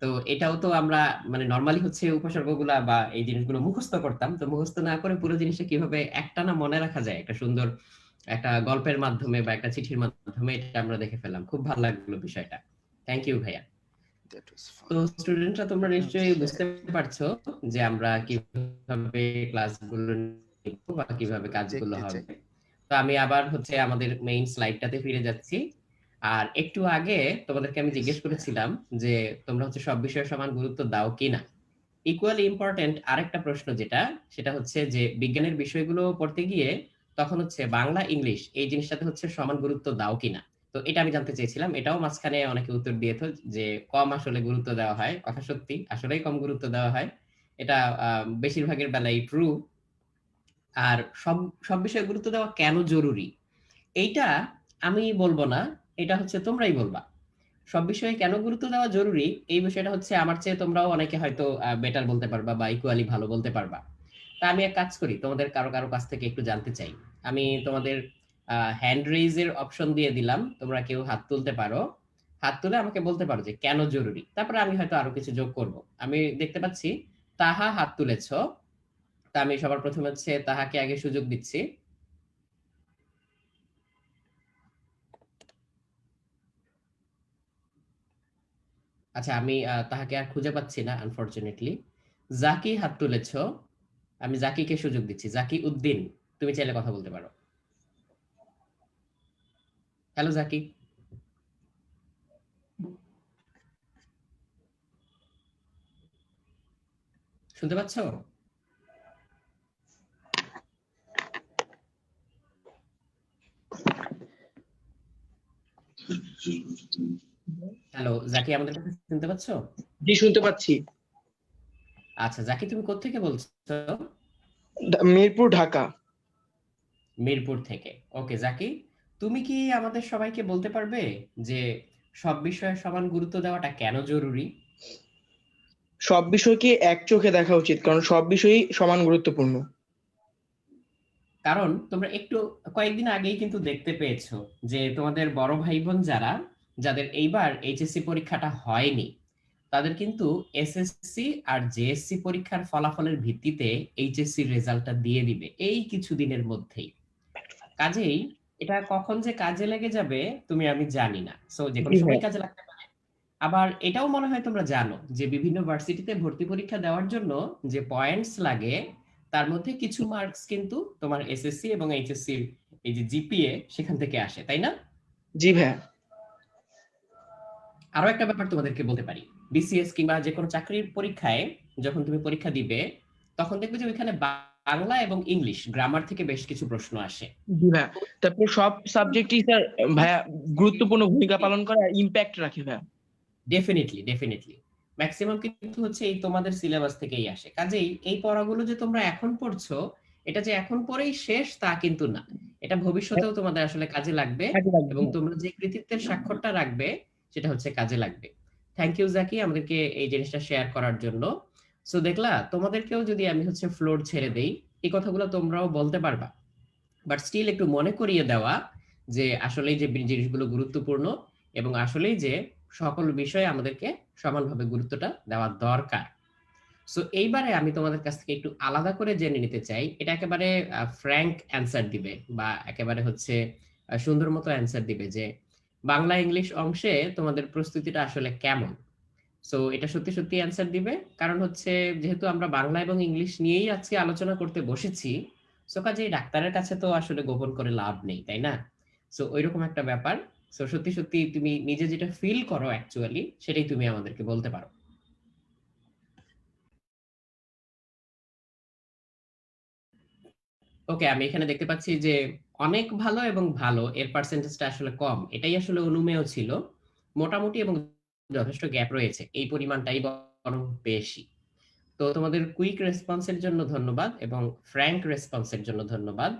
তো এটাও তো আমরা মানে নরমালি হচ্ছে উপসর্গগুলা বা এই জিনিসগুলো মুখস্থ করতাম, তো মুখস্থ না করে পুরো জিনিসটা কিভাবে একটানা মনে রাখা যায় একটা সুন্দর একটা গল্পের মাধ্যমে বা একটা চিঠির মাধ্যমে, এটা আমরা দেখে ফেললাম। খুব ভালো লাগলো বিষয়টা। থ্যাংক ইউ ভাইয়া।
That was fun.
তো স্টুডেন্টরা তোমরা নিশ্চয়ই
Okay.
বুঝতে পারছো যে আমরা কিভাবে ক্লাসগুলো নিব বা কিভাবে কাজগুলো
দেখতে
হবে।
চাই।
তো আমি আবার হচ্ছে আমাদের মেইন স্লাইডটাতে ফিরে যাচ্ছি। আর একটু আগে তোমাদেরকে আমি জিজ্ঞেস করেছিলাম যে তোমরা হচ্ছে সব বিষয়ে সমান গুরুত্ব দাও কিনা। ইকুয়ালি ইম্পর্টেন্ট আরেকটা প্রশ্ন যেটা, সেটা হচ্ছে যে বিজ্ঞানের বিষয়গুলো পড়তে গিয়ে তখন হচ্ছে বাংলা ইংলিশ এই জিনিসটাতে হচ্ছে সমান গুরুত্ব দাও কিনা। তো এটা আমি জানতে চেয়েছিলাম, এটাও মাঝখানে অনেকে উত্তর দিয়েছে যে কম আসলে গুরুত্ব দেওয়া হয়। কথা সত্যি, আসলেই কম গুরুত্ব দেওয়া হয়, এটা বেশিরভাগের বেলায় ট্রু। আর সব সব বিষয়ে গুরুত্ব দেওয়া কেন জরুরি, এইটা আমি বলবো না, এটা হচ্ছে তোমরাই বলবা। সব বিষয়ে কেন গুরুত্ব দেওয়া জরুরি এই বিষয়টা হচ্ছে আমার চেয়ে তোমরাও অনেকে হয়তো বেটার বলতে পারবা বা ইকুয়ালি ভালো বলতে পারবা। তা আমি এক কাজ করি, তোমাদের কারো কারো কাছ থেকে একটু জানতে চাই। আমি তোমাদের হ্যান্ড রেইজের অপশন দিয়ে দিলাম, তোমরা কেউ হাত তুলতে পারো। হাত তুলে আমাকে বলতে পারো যে কেন জরুরি, তারপরে আমি হয়তো আরো কিছু যোগ করব। আমি দেখতে পাচ্ছি তাহা হাত তুলেছো, তা আমি সবার প্রথমে হচ্ছে তাহাকে আগে সুযোগ দিচ্ছি। আচ্ছা, আমি তাহাকে আর খুঁজে পাচ্ছি না আনফরচুনেটলি। জাকি হাত তুলেছো, আমি জাকিকে সুযোগ দিচ্ছি। জাকি উদ্দিন, তুমি চাইলে কথা বলতে পারো। হ্যালো জাকি, শুনতে পাচ্ছো? হ্যালো জাকি, আমাদের কথা শুনতে পাচ্ছো?
জি, শুনতে পাচ্ছি।
আচ্ছা জাকি, তুমি কোত্থেকে বলছো?
মিরপুর, ঢাকা।
মিরপুর থেকে। ওকে জাকি, তুমি কি আমাদের সবাইকে বলতে পারবে যে সব বিষয়ে সমান গুরুত্ব দেওয়াটা কেন জরুরি?
সব বিষয়কে এক চোখে দেখা উচিত, কারণ সব বিষয়ই সমান গুরুত্বপূর্ণ।
কারণ তোমরা একটু কয়েকদিন আগেই কিন্তু দেখতে পেয়েছো যে তোমাদের বড় ভাই বোন যারা, যাদের এইবার এইচএসসি পরীক্ষাটা হয়নি, তাদের কিন্তু এসএসসি আর জেএসসি পরীক্ষার ফলাফলের ভিত্তিতে এইচএসসি রেজাল্টটা দিয়ে দিবে এই কিছুদিনের মধ্যেই। কাজেই এটা কখন যে কাজে লেগে যাবে তুমি আমি জানি না, সো যে কোনো
জি
সময়
হ্যাঁ।
কাজে লাগতে পারে। আবার এটাও মনে হয় তোমরা জানো যে বিভিন্ন ভার্সিটিতে ভর্তি পরীক্ষা দেওয়ার জন্য যে পয়েন্টস লাগে, তার মধ্যে কিছু মার্কস কিন্তু তোমার এসএসসি এবং এইচএসসি এই যে জিপিএ সেখান থেকে আসে, তাই না?
জি ভাইয়া।
আরো একটা ব্যাপার তোমাদেরকে বলতে পারি, বিসিএস কিংবা যে কোনো চাকরির পরীক্ষায় যখন তুমি পরীক্ষা দিবে, তখন দেখবে যে ওইখানে বাংলা এবং ইংলিশ গ্রামার থেকে বেশ কিছু প্রশ্ন আসে।
জি ভাইয়া। তারপর সব সাবজেক্টই স্যার ভাইয়া গুরুত্বপূর্ণ ভূমিকা পালন করে, ইম্প্যাক্ট রাখে ভাইয়া।
ডেফিনেটলি ডেফিনেটলি ম্যাক্সিমাম কিন্তু হচ্ছে এই তোমাদের সিলেবাস থেকেই আসে। কাজেই এই পড়াগুলো যে তোমরা এখন পড়ছো, এটা যে এখন পড়েই শেষ তা কিন্তু না, এটা ভবিষ্যতেও তোমাদের আসলে কাজে লাগবে,
কাজে লাগবে
এবং
হ্যাঁ।
তোমরা যে কৃতিত্বের স্বাক্ষরটা রাখবে সেটা হচ্ছে কাজে লাগবে। থ্যাংক ইউ জাকি আমাদেরকে এই জিনিসটা শেয়ার করার জন্য। সো দেখলা, তোমাদেরকেও যদি আমি হচ্ছে ফ্লোর ছেড়ে দেই, এই কথাগুলো তোমরাও বলতে পারবা, বাট স্টিল একটু মনে করিয়ে দেওয়া যে আসলেই যে জিনিসগুলো গুরুত্বপূর্ণ, এবং আসলেই যে সকল বিষয়ে আমাদেরকে সমানভাবে গুরুত্বটা দেওয়া দরকার। সো এইবারে আমি তোমাদের কাছ থেকে একটু আলাদা করে জেনে নিতে চাই, এটা একেবারে ফ্র্যাঙ্ক অ্যান্সার দিবে বা একেবারে হচ্ছে সুন্দর মতো অ্যান্সার দিবে যে বাংলা ইংলিশ অংশে তোমাদের প্রস্তুতিটা আসলে কেমন। সো এটা সত্যি সত্যি অ্যান্সার দিবে, কারণ হচ্ছে যেহেতু আমরা বাংলা এবং ইংলিশ নিয়েই আজকে আলোচনা করতে বসেছি, সো কাজেই ডাক্তারের কাছে তো আসলে গোপন করে লাভ নেই, তাই না? সো ওইরকম একটা ব্যাপার। সো সত্যি সত্যি তুমি নিজে যেটা ফিল করো অ্যাকচুয়ালি সেটাই তুমি আমাদেরকে বলতে পারো। ওকে, আমি এখানে দেখতে পাচ্ছি যে অনেক ভালো এবং ভালো এর পার্সেন্টেজটা আসলে কম, এটাই আসলে অনুমেয় ছিল। মোটামুটি এবং যথেষ্ট গ্যাপ রয়েছে, এই পরিমাণটাই বরং বেশি। তো তোমাদের কুইক রেসপন্সের জন্য ধন্যবাদ এবং ফ্র্যাঙ্ক রেসপন্সের জন্য ধন্যবাদ।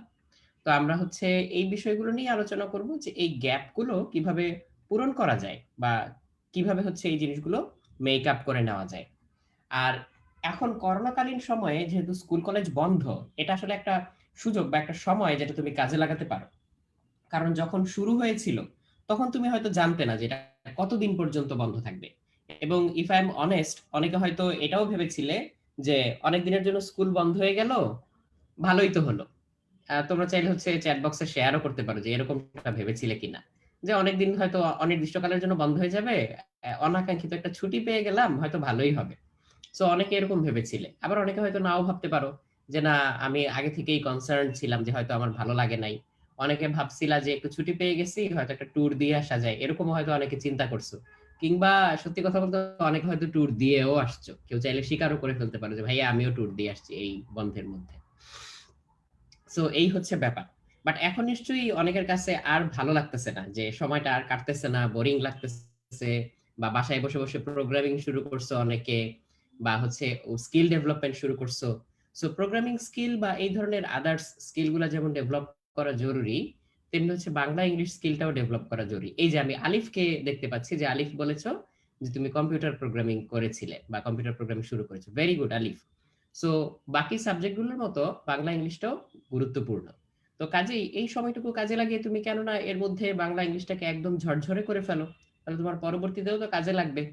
তো আমরা হচ্ছে এই বিষয়গুলো নিয়ে আলোচনা করব যে এই গ্যাপগুলো কিভাবে পূরণ করা যায় বা কিভাবে হচ্ছে এই জিনিসগুলো মেক আপ করে নেওয়া যায়। আর এখন করোনাকালীন সময়ে যেহেতু স্কুল কলেজ বন্ধ, এটা আসলে একটা সুযোগ বা একটা সময় যেটা তুমি কাজে লাগাতে পারো। কারণ যখন শুরু হয়েছিল তখন তুমি হয়তো জানতে না যে এটা কতদিন পর্যন্ত বন্ধ থাকবে। এবং ইফ আই এম অনেস্ট, অনেকে হয়তো এটাও ভেবেছিলে যে অনেক দিনের জন্য স্কুল বন্ধ হয়ে গেল, ভালোই তো হলো। তোমরা চাইলে হচ্ছে চ্যাট বক্সে শেয়ারও করতে পারো যে এরকমটা ভেবেছিলে কিনা, যে অনেকদিন হয়তো অনির্দিষ্টকালের জন্য বন্ধ হয়ে যাবে, অনাকাঙ্ক্ষিত একটা ছুটি পেয়ে গেলাম, হয়তো ভালোই হবে। সো অনেকে এরকম ভেবেছিলে, আবার অনেকে হয়তো নাও ভাবতে পারো যে না, আমি আগে থেকেই কনসার্ন ছিলাম যে হয়তো আমার ভালো লাগে নাই। অনেকে ভাবছিলা যে একটু ছুটি পেয়ে গেছি, হয়তো একটা ট্যুর দিয়ে আসা যায়, এরকম হয়তো অনেকে চিন্তা করছো। কিংবা সত্যি কথা বলতে অনেকে হয়তো ট্যুর দিয়েও আসছো, কেউ চাইলে স্বীকারও করে ফেলতে পারো যে ভাইয়া আমিও ট্যুর দিয়ে আসছি এই বন্ধের মধ্যে। সো এই হচ্ছে ব্যাপার। বাট এখন নিশ্চয়ই অনেকের কাছে আর ভালো লাগতেছে না, যে সময়টা আর কাটতেছে না, বোরিং লাগতেছে, বা বাসায় বসে বসে প্রোগ্রামিং শুরু করছো অনেকে, বা হচ্ছে স্কিল ডেভেলপমেন্ট শুরু করছো। সো প্রোগ্রামিং স্কিল বা এই ধরনের আদার্স স্কিল গুলা যেমন ডেভেলপ করা জরুরি, তেমনি হচ্ছে বাংলা ইংলিশ স্কিলটাও ডেভেলপ করা জরুরি। এই যে আমি আলিফকে দেখতে পাচ্ছি যে আলিফ বলেছো যে তুমি কম্পিউটার প্রোগ্রামিং করেছিলে বা কম্পিউটার প্রোগ্রামিং শুরু করেছো, ভেরি গুড আলিফ। সো বাকি সাবজেক্টগুলোর মতো বাংলা ইংলিশটাও গুরুত্বপূর্ণ। তো কাজেই এই সময়টুকু কাজে লাগিয়ে তুমি কেননা এর মধ্যে বাংলা ইংলিশটাকে একদম ঝরঝরে করে ফেলো, তাহলে তোমার পরবর্তীতেও তো কাজে লাগবে।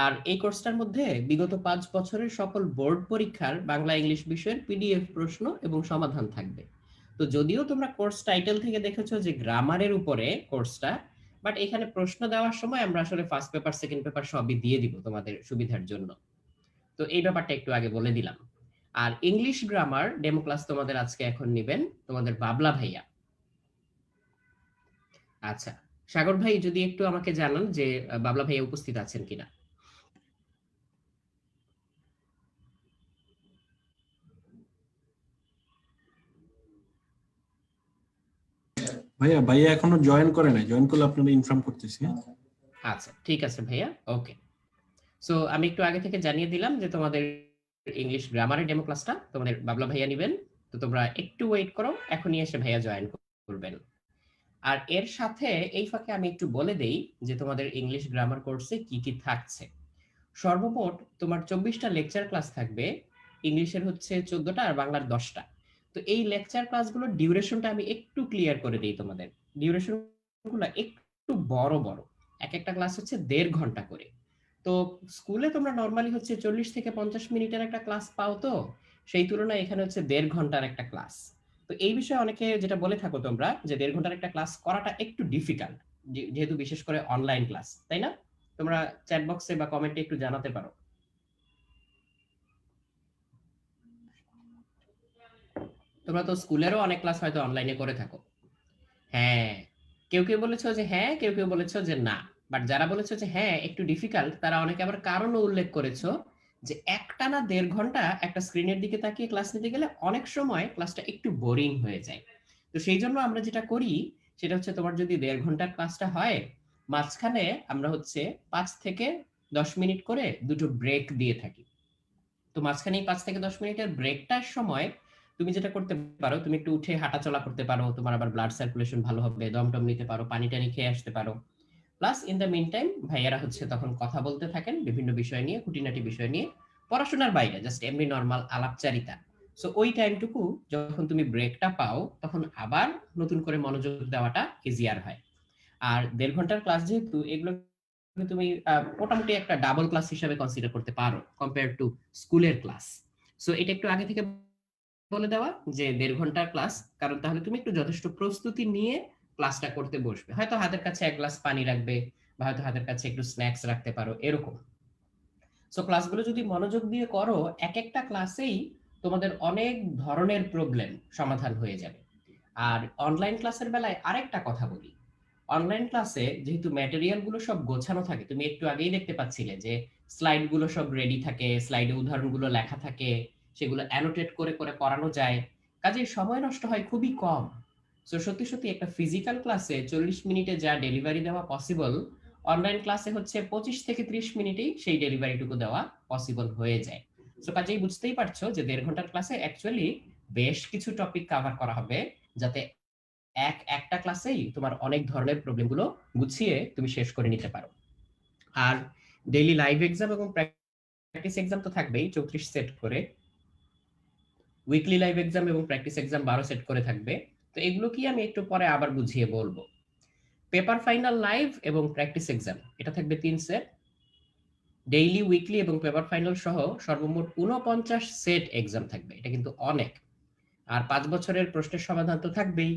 আর এই কোর্সটার মধ্যে বিগত 5 বছরের সকল বোর্ড পরীক্ষার বাংলা ইংলিশ বিষয়ের পিডিএফ প্রশ্ন এবং সমাধান থাকবে। তো যদিও তোমরা কোর্স টাইটেল থেকে দেখেছো যে গ্রামারের উপরে কোর্সটা, বাট এখানে প্রশ্ন দেওয়ার সময় আমরা আসলে ফার্স্ট পেপার সেকেন্ড পেপার সবই দিয়ে দিব তোমাদের সুবিধার জন্য। তো এই ব্যাপারটা একটু আগে বলে দিলাম। আর ইংলিশ গ্রামার ডেমো ক্লাস তোমাদের আজকে এখন নেবেন তোমাদের বাবলা ভাইয়া। আচ্ছা, সাগর ভাই যদি একটু আমাকে জানান যে বাবলা ভাইয়া উপস্থিত আছেন কিনা।
ভাইয়া ভাইয়া এখনো জয়েন করে নাই, জয়েন করলে আপনারা ইনফর্ম করতেছি।
আচ্ছা ঠিক আছে ভাইয়া, ওকে। সো আমি একটু আগে থেকে জানিয়ে দিলাম যে তোমাদের ইংলিশ গ্রামারের ডেমো ক্লাসটা তোমাদের বাবলা ভাইয়া নেবেন। তো তোমরা একটু ওয়েট করো, এখনই এসে ভাইয়া জয়েন করবেন। আর এর সাথে এই ফাঁকে আমি একটু বলে দেই যে তোমাদের ইংলিশ গ্রামার কোর্সে কি কি থাকছে। সর্বমোট তোমার 24টা লেকচার ক্লাস থাকবে, ইংলিশের হচ্ছে 14টা আর বাংলার 10টা। তো এই লেকচার ক্লাসগুলোর ডিউরেশনটা আমি একটু ক্লিয়ার করে দিই তোমাদের। ডিউরেশনগুলো একটু বড় বড়, এক একটা ক্লাস হচ্ছে 1.5 ঘন্টা করে। তো স্কুলে তোমরা নর্মালি হচ্ছে 40 থেকে 50 মিনিটের একটা ক্লাস পাও, তো সেই তুলনায় এখানে হচ্ছে 1.5 ঘন্টার একটা ক্লাস। তো এই বিষয়ে অনেকে যেটা বলে থাকো তোমরা যে 1.5 ঘন্টার একটা ক্লাস করাটা একটু ডিফিকাল্ট, যেহেতু বিশেষ করে অনলাইন ক্লাস, তাই না? তোমরা চ্যাট বক্সে বা কমেন্টে একটু জানাতে পারো। তোমরা তো স্কুলেরও অনেক ক্লাস হয়তো অনলাইনে করে থাকো। হ্যাঁ, কেউ কেউ বলেছো যে হ্যাঁ, কেউ কেউ বলেছো যে না। বাট যারা বলেছো যে হ্যাঁ একটু ডিফিকাল্ট, তারা অনেকে আবার কারণও উল্লেখ করেছো যে একটানা 1.5 ঘন্টা একটা স্ক্রিনের দিকে তাকিয়ে ক্লাস নিতে গেলে অনেক সময় ক্লাসটা একটু বোরিং হয়ে যায়। তো সেই জন্য আমরা যেটা করি সেটা হচ্ছে, তোমার যদি 1.5 ঘন্টার ক্লাসটা হয়, মাঝখানে আমরা হচ্ছে 5 থেকে 10 মিনিট করে দুটো ব্রেক দিয়ে থাকি। তো মাঝখানে 5 থেকে 10 মিনিটের ব্রেকটার সময় তুমি যেটা করতে পারো, তুমি একটু উঠে হাঁটাচলা করতে পারো, তোমার আবার ব্লাড সার্কুলেশন ভালো হবে, দম টম নিতে পারো, পানি টানি খেয়ে আসতে পারো। Plus in the mean time ভাইয়ারা হচ্ছে তখন কথা বলতে থাকেন বিভিন্ন বিষয় নিয়ে, খুঁটিনাটি বিষয় নিয়ে, পড়াশোনার বাইরে জাস্ট এমনি নর্মাল আলাপচারিতা। সো ওই টাইমটুকু যখন তুমি ব্রেকটা পাও, তখন আবার নতুন করে মনোযোগ দেওয়াটা ইজিয়ার হয়। আর 1.5 ঘন্টার ক্লাস যেহেতু, এগুলো তুমি মোটামুটি একটা ডাবল ক্লাস হিসেবে কনসিডার করতে পারো কম্পেয়ার টু স্কুলের ক্লাস। সো এটা একটু আগে থেকে বলে দেওয়া যে 1.5 ঘন্টার ক্লাস, কারণ তাহলে তুমি একটু যথেষ্ট প্রস্তুতি নিয়ে ক্লাসটা করতে বসবে। হয়তো হাতের কাছে এক গ্লাস পানি রাখবে, বা হয়তো হাতের কাছে একটু স্ন্যাক্স রাখতে পারো, এরকম। সো ক্লাসগুলো যদি মনোযোগ দিয়ে করো, এক একটা ক্লাসেই তোমাদের অনেক ধরনের প্রবলেম সমাধান হয়ে যাবে। আর অনলাইন ক্লাসের বেলায় আরেকটা কথা বলি, অনলাইন ক্লাসে যেহেতু ম্যাটেরিয়াল গুলো সব গোছানো থাকে, তুমি একটু আগেই দেখতে পাচ্ছিলে যে স্লাইড গুলো সব রেডি থাকে, স্লাইডে উদাহরণগুলো লেখা থাকে, সেগুলো অ্যানোটেট করে করে পড়ানো যায়, কাজেই সময় নষ্ট হয় খুবই কম। সো সত্যি সত্যি একটা ফিজিক্যাল ক্লাসে 40 মিনিটে যা ডেলিভারি দেওয়া পসিবল, অনলাইন ক্লাসে হচ্ছে 25 থেকে 30 মিনিটেই সেই ডেলিভারিটুকু দেওয়া পসিবল হয়ে যায়। সো কাজেই বুঝতেই পারছো যে 1.5 ঘন্টার ক্লাসে অ্যাকচুয়ালি বেশ কিছু টপিক কভার করা হবে, যাতে একটা ক্লাসেই তোমার অনেক ধরনের প্রবলেমগুলো গুছিয়ে তুমি শেষ করে নিতে পারো। আর ডেইলি লাইভ এক্সাম এবং প্র্যাকটিস এক্সাম তো থাকবেই 34 সেট করে, উইকলি লাইভ এক্সাম এবং প্র্যাকটিস এক্সাম 12 সেট করে থাকবে। তো এগুলো কি আমি একটু পরে আবার বুঝিয়ে বলবো। পেপার ফাইনাল লাইভ এবং প্র্যাকটিস এক্সাম, এটা থাকবে 3 সেট। ডেইলি, উইকলি এবং পেপার ফাইনাল সহ সর্বমোট 49 সেট এক্সাম থাকবে। এটা কিন্তু অনেক। আর 5 বছরের প্রশ্নের সমাধান তো থাকবেই।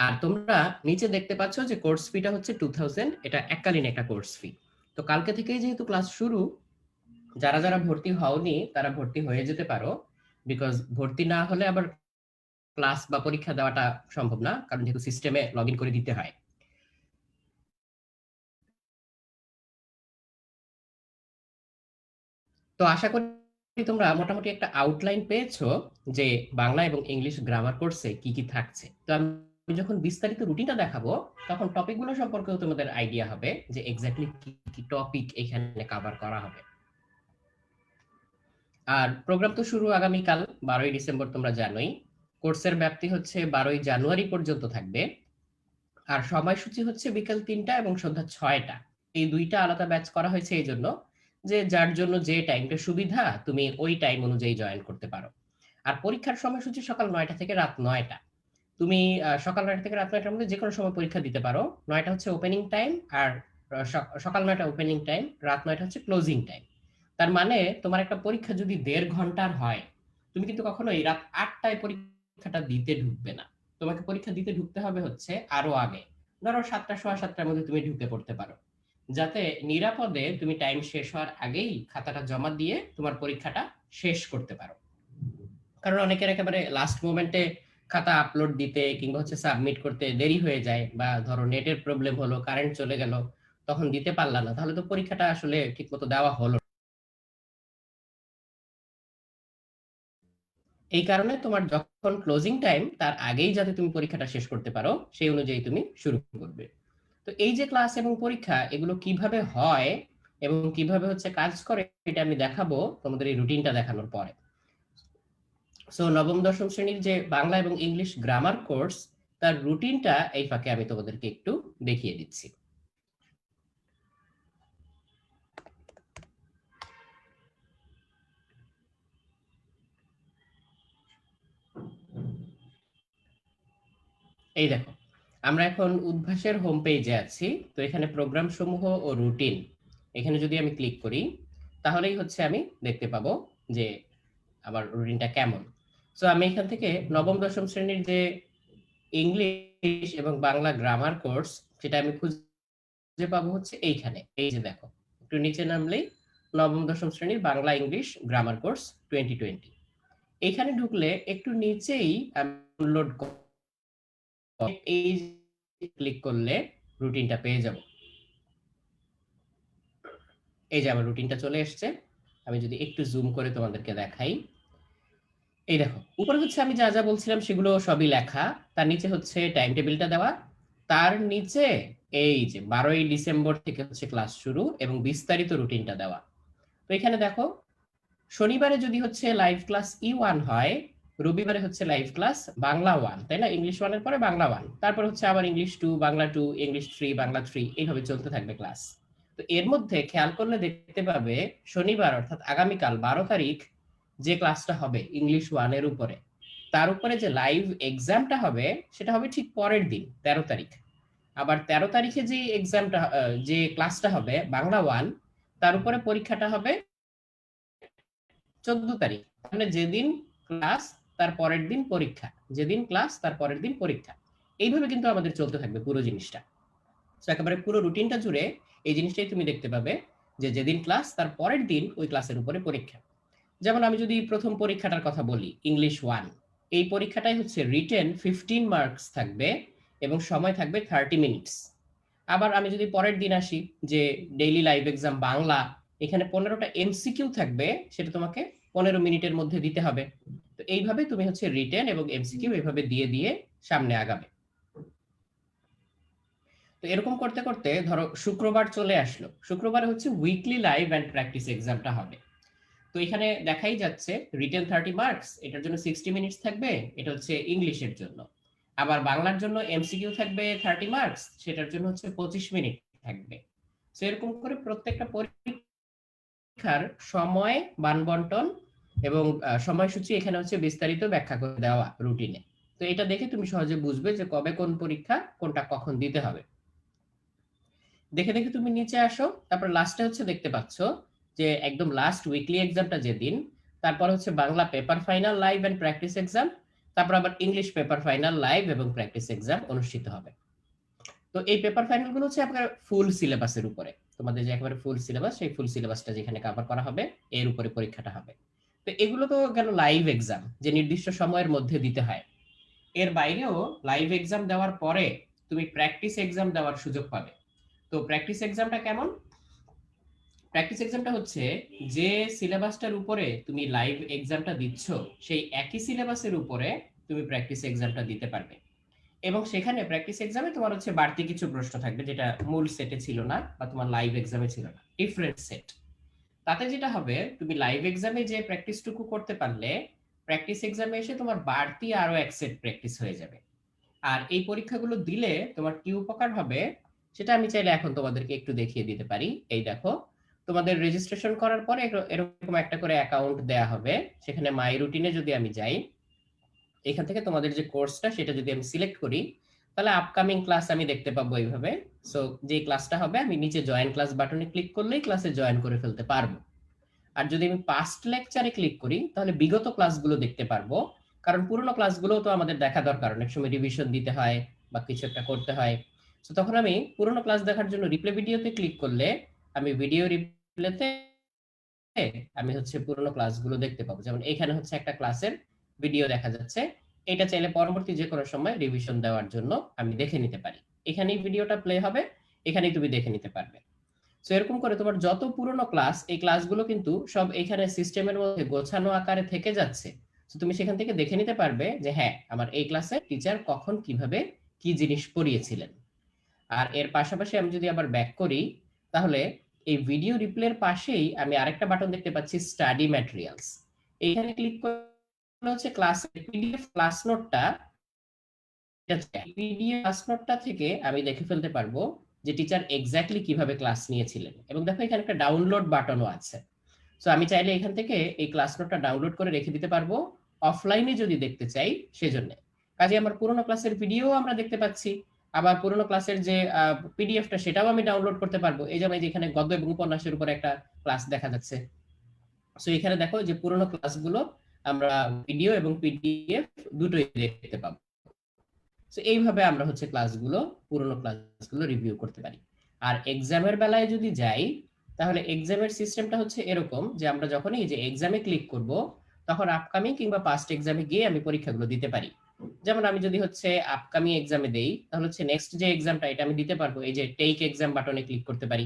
আর তোমরা নিচে দেখতে পাচ্ছ যে কোর্স ফিটা হচ্ছে 2000, এটা এককালীন একটা কোর্স ফি। তো কালকে থেকেই যেহেতু ক্লাস শুরু, যারা যারা ভর্তি হওনি তারা ভর্তি হয়ে যেতে পারো, বিকজ ভর্তি না হলে আবার ক্লাস বা পরীক্ষা দেওয়াটা সম্ভব না, কারণ যেহেতু সিস্টেমে লগ ইন করে দিতে হয়। তো আশা করি তোমরা মোটামুটি একটা আউটলাইন পেয়েছো যে বাংলা এবং ইংলিশ গ্রামার কোর্সে কি কি থাকছে। তো আমি যখন বিস্তারিত রুটিনটা দেখাবো তখন টপিকগুলো সম্পর্কেও তোমাদের আইডিয়া হবে যে এক্স্যাক্টলি কি কি টপিক এখানে কভার করা হবে। আর প্রোগ্রাম তো শুরু আগামীকাল 12ই ডিসেম্বর, তোমরা জানোই। কোর্সের ব্যাপ্তি হচ্ছে 12ই জানুয়ারি পর্যন্ত থাকবে। আর সময়সূচি হচ্ছে বিকাল 3টা এবং সন্ধ্যা 6টা। এই দুইটা আলাদা ব্যাচ করা হয়েছে এই জন্য যে যার জন্য যে টাইমটা সুবিধা তুমি ওই টাইম অনুযায়ী জয়েন করতে পারো। আর পরীক্ষার সময়সূচি সকাল 9টা থেকে রাত 9টা। তুমি সকাল 9টা থেকে রাত 9টার মধ্যে যে কোনো সময় পরীক্ষা দিতে পারো। 9টা হচ্ছে ওপেনিং টাইম, আর সকাল 9টা ওপেনিং টাইম, রাত 9টা হচ্ছে ক্লোজিং টাইম। তার মানে তোমার একটা পরীক্ষা যদি 1.5 ঘন্টার হয়, তুমি কিন্তু কখনোই রাত 8টায় পরীক্ষাটা দিতে ঢুকবে না। তোমাকে পরীক্ষা দিতে ঢুকতে হবে হচ্ছে আরো আগে, ধরো 7টা, সোয়া 7টার মধ্যে তুমি ঢুকে পড়তে পারো, যাতে নিরাপদে তুমি টাইম শেষ হওয়ার আগেই খাতাটা জমা দিয়ে তোমার পরীক্ষাটা শেষ করতে পারো। কারণ অনেকের একেবারে লাস্ট মোমেন্টে খাতা আপলোড দিতে কিংবা হচ্ছে সাবমিট করতে দেরি হয়ে যায়, বা ধরো নেটের প্রবলেম হলো, কারেন্ট চলে গেল, তখন দিতে পারলা না, তাহলে তো পরীক্ষাটা আসলে ঠিকমতো দেওয়া হলো। এই কারণে তোমার যখন ক্লোজিং টাইম তার আগেই যাতে তুমি পরীক্ষাটা শেষ করতে পারো সেই অনুযায়ী তুমি শুরু করবে। তো এই যে ক্লাস এবং পরীক্ষা এগুলো কিভাবে হয় এবং কিভাবে হচ্ছে কাজ করে, এটা আমি দেখাবো তোমাদের এই রুটিনটা দেখানোর পরে। সো নবম দশম শ্রেণীর যে বাংলা এবং ইংলিশ গ্রামার কোর্স, তার রুটিনটা এই ফাঁকে আমি তোমাদেরকে একটু দেখিয়ে দিচ্ছি। এই দেখো, আমরা এখন উদ্ভাসের হোম পেজে আছি। তো এখানে প্রোগ্রাম সমূহ ও রুটিন, এখানে যদি আমি ক্লিক করি তাহলেই হচ্ছে আমি দেখতে পাবো যে আমার রুটিনটা কেমন। সো আমি এখান থেকে নবম দশম শ্রেণীর যে ইংলিশ এবং বাংলা গ্রামার কোর্স, সেটা আমি খুঁজে পাবো হচ্ছে এইখানে। এই যে দেখো, একটু নিচে নামলেই নবম দশম শ্রেণীর বাংলা ইংলিশ গ্রামার কোর্স 2020। এইখানে ঢুকলে একটু নিচেই ডাউনলোড এই ক্লিক করলে রুটিনটা পেয়ে যাব। এই যে আমার রুটিনটা চলে এসেছে। আমি যদি একটু জুম করে তোমাদেরকে দেখাই, এই দেখো উপরে হচ্ছে আমি যা যা বলছিলাম সেগুলো সবই লেখা, তার নিচে হচ্ছে টাইম টেবিলটা দেওয়া, তার নিচে এই যে 12ই ডিসেম্বর থেকে হচ্ছে ক্লাস শুরু এবং বিস্তারিত রুটিনটা দেওয়া। তো এখানে দেখো, শনিবারে যদি হচ্ছে লাইভ ক্লাস E1 হয়, রবিবারে হচ্ছে লাইভ ক্লাস বাংলা 1, তাই না? ইংলিশ 1 এর পরে বাংলা 1, তারপর হচ্ছে আবার ইংলিশ 2, বাংলা 2, ইংলিশ 3, বাংলা 3, এইভাবে চলতে থাকবে ক্লাস। তো এর মধ্যে খেয়াল করলে দেখতে পাবে শনিবার অর্থাৎ আগামীকাল 12 তারিখ যে ক্লাসটা হবে ইংলিশ 1 এর উপরে, তার উপরে যে লাইভ এক্সামটা হবে সেটা হবে ঠিক পরের দিন 13 তারিখ। আবার 13 তারিখে যে এক্সামটা, যে ক্লাসটা হবে বাংলা 1, তার উপরে পরীক্ষাটা হবে 14 তারিখ। মানে যেদিন ক্লাস তার পরের দিন পরীক্ষা, যেদিন ক্লাস তার পরের দিন পরীক্ষা, এইভাবে কিন্তু আমাদের চলতে থাকবে পুরো জিনিসটা। তো একেবারে পুরো রুটিনটা জুড়ে এই জিনিসটাই তুমি দেখতে পাবে যে যেদিন ক্লাস তার পরের দিন ওই ক্লাসের উপরে পরীক্ষা। যেমন আমি যদি প্রথম পরীক্ষাটার কথা বলি, ইংলিশ 1, এই পরীক্ষাটাই হচ্ছে রিটেন 15 মার্কস থাকবে এবং সময় থাকবে 30 মিনিটস। আবার আমি যদি পরের দিন আসি, যে ডেইলি লাইভ এক্সাম বাংলা, এখানে 15টা এমসিকিউ থাকবে, সেটা তোমাকে 15 মিনিটের মধ্যে দিতে হবে। তো এইভাবে তুমি হচ্ছে রিটেন এবং এমসিকিউ এইভাবে দিয়ে দিয়ে সামনে আগাবে। তো এরকম করতে করতে ধরো শুক্রবার চলে আসলো, শুক্রবারে হচ্ছে উইকলি লাইভ এন্ড প্র্যাকটিস এক্সামটা হবে। তো এখানে দেখাই যাচ্ছে রিটেন 30 মার্কস, এটার জন্য 60 মিনিটস থাকবে, এটা হচ্ছে ইংলিশের জন্য। আবার বাংলার জন্য এমসিকিউ থাকবে 30 মার্কস, সেটার জন্য হচ্ছে 25 মিনিট থাকবে। সো এরকম করে প্রত্যেকটা পরীক্ষার সময়, বানবন্টন এবং সময়সূচি এখানে হচ্ছে বিস্তারিত ব্যাখ্যা করে দেওয়া রুটিনে। তো এটা দেখে তুমি সহজে বুঝবে যে কবে কোন পরীক্ষা, কোনটা কখন দিতে হবে। দেখে দেখে তুমি নিচে আসো, তারপর লাস্টে হচ্ছে দেখতে পাচ্ছ যে একদম লাস্ট উইকলি এক্সামটা যেদিন, তারপর হচ্ছে Bangla paper final live and practice exam, তারপর আবার ইংলিশ পেপার ফাইনাল লাইভ এবং প্র্যাকটিস এক্সাম অনুষ্ঠিত হবে। তো এই পেপার ফাইনাল গুলো হচ্ছে আপনার ফুল সিলেবাসের উপরে, তোমাদের যে একেবারে ফুল সিলেবাস, সেই ফুল সিলেবাসটা যেখানে কভার করা হবে এর উপরে পরীক্ষাটা হবে। তো এগুলো তো গেল লাইভ এক্সাম, যে নির্দিষ্ট সময়ের মধ্যে দিতে হয়। এর বাইরেও লাইভ এক্সাম দেওয়ার পরে তুমি প্র্যাকটিস এক্সাম দেওয়ার সুযোগ পাবে। তো প্র্যাকটিস এক্সামটা কেমন? প্র্যাকটিস এক্সামটা হচ্ছে যে সিলেবাসটার উপরে তুমি লাইভ এক্সামটা দিচ্ছ, সেই একই সিলেবাসের উপরে তুমি প্র্যাকটিস এক্সামটা দিতে পারবে। এবং সেখানে প্র্যাকটিস এক্সামে তোমার হচ্ছে বাড়তি কিছু প্রশ্ন থাকবে, যেটা মূল সেটে ছিল না বা তোমার লাইভ এক্সামে ছিল না, ডিফারেন্ট সেট। তাতে যেটা হবে, তুমি লাইভ এক্সামে যে প্র্যাকটিসটুকু করতে পারলে, প্র্যাকটিস এক্সামে এসে তোমার বাড়তি আরো এক সেট প্র্যাকটিস হয়ে যাবে। আর এই পরীক্ষাগুলো দিলে তোমার কি উপকার হবে সেটা আমি চাইলে এখন তোমাদেরকে একটু দেখিয়ে দিতে পারি। এই দেখো, তোমাদের রেজিস্ট্রেশন করার পরে এরকম একটা করে অ্যাকাউন্ট দেয়া হবে। সেখানে মাই রুটিনে যদি আমি যাই, এখান থেকে তোমাদের যে কোর্সটা সেটা যদি আমি সিলেক্ট করি, তাহলে আপকামিং ক্লাস আমি দেখতে পাবো এইভাবে। সো যে ক্লাসটা হবে, আমি নিচে জয়েন ক্লাস বাটনে ক্লিক করলেই ক্লাসে জয়েন করে ফেলতে পারবো। আর যদি আমি পাস্ট লেকচারে ক্লিক করি, তাহলে বিগত ক্লাসগুলো দেখতে পারবো। কারণ পুরোনো ক্লাসগুলো তো আমাদের দেখা দরকার, অনেক সময় রিভিশন দিতে হয় বা কিছু একটা করতে হয়। তো তখন আমি পুরোনো ক্লাস দেখার জন্য রিপ্লে ভিডিওতে ক্লিক করলে আমি ভিডিও রিপ্লেতে আমি হচ্ছে পুরোনো ক্লাসগুলো দেখতে পাবো। যেমন এখানে হচ্ছে একটা ক্লাসের ভিডিও দেখা যাচ্ছে, এটা চাইলে পরবর্তী যে কোনো সময় রিভিশন দেওয়ার জন্য আমি দেখে নিতে পারি। এখানেই ভিডিওটা প্লে হবে, এখানেই তুমি দেখে নিতে পারবে। সো এরকম করে তোমার যত পুরনো ক্লাস, এই ক্লাসগুলো কিন্তু সব এখানে সিস্টেমের মধ্যে গোছানো আকারে থেকে যাচ্ছে। তো তুমি সেখান থেকে দেখে নিতে পারবে যে হ্যাঁ, আমার এই ক্লাসে টিচার কখন কিভাবে কি জিনিস পড়িয়েছিলেন। আর এর পাশাপাশি আমি যদি আবার ব্যাক করি, তাহলে এই ভিডিও রিপ্লের পাশেই আমি আরেকটা বাটন দেখতে পাচ্ছি, স্টাডি ম্যাটেরিয়ালস। এইখানে ক্লিক করলে হচ্ছে ক্লাস পিডিএফ ক্লাস নোটটা, পিডিএফ ক্লাস নোটটা থেকে আমি দেখে ফেলতে পারবো যে টিচার এক্স্যাক্টলি কিভাবে ক্লাস নিয়েছিলেন। এবং দেখো এখানে একটা ডাউনলোড বাটনও আছে। সো আমি চাইলে এখান থেকে এই ক্লাস নোটটা ডাউনলোড করে রেখে দিতে পারবো, অফলাইনে যদি দেখতে চাই সেজন্য। কাজে আমার পুরোনো ক্লাসের ভিডিও আমরা দেখতে পাচ্ছি, আবার পুরোনো ক্লাসের যে পিডিএফটা সেটাও আমি ডাউনলোড করতে পারবো। এই যেমন এখানে গদ্য এবং উপন্যাসের উপর একটা ক্লাস দেখা যাচ্ছে। সো এখানে দেখো যে পুরোনো ক্লাসগুলো আমরা ভিডিও এবং পিডিএফ দুটোই দেখতে পাবো। সো এইভাবে আমরা হচ্ছে ক্লাসগুলো, পুরোনো ক্লাসগুলো রিভিউ করতে পারি। আর এক্সামের বেলায় যদি যাই, তাহলে এক্সামের সিস্টেমটা হচ্ছে এরকম যে আমরা যখন এই যে এক্সামে ক্লিক করব, তখন আপকামিং কিংবা পাস্ট এক্সামে গিয়ে আমি পরীক্ষাগুলো দিতে পারি। যেমন আমি যদি হচ্ছে আপকামিং এক্সামে দেই, তাহলে হচ্ছে নেক্সট যে এক্সামটা এটা আমি দিতে পারবো। এই যে টেক এক্সাম বাটনে ক্লিক করতে পারি।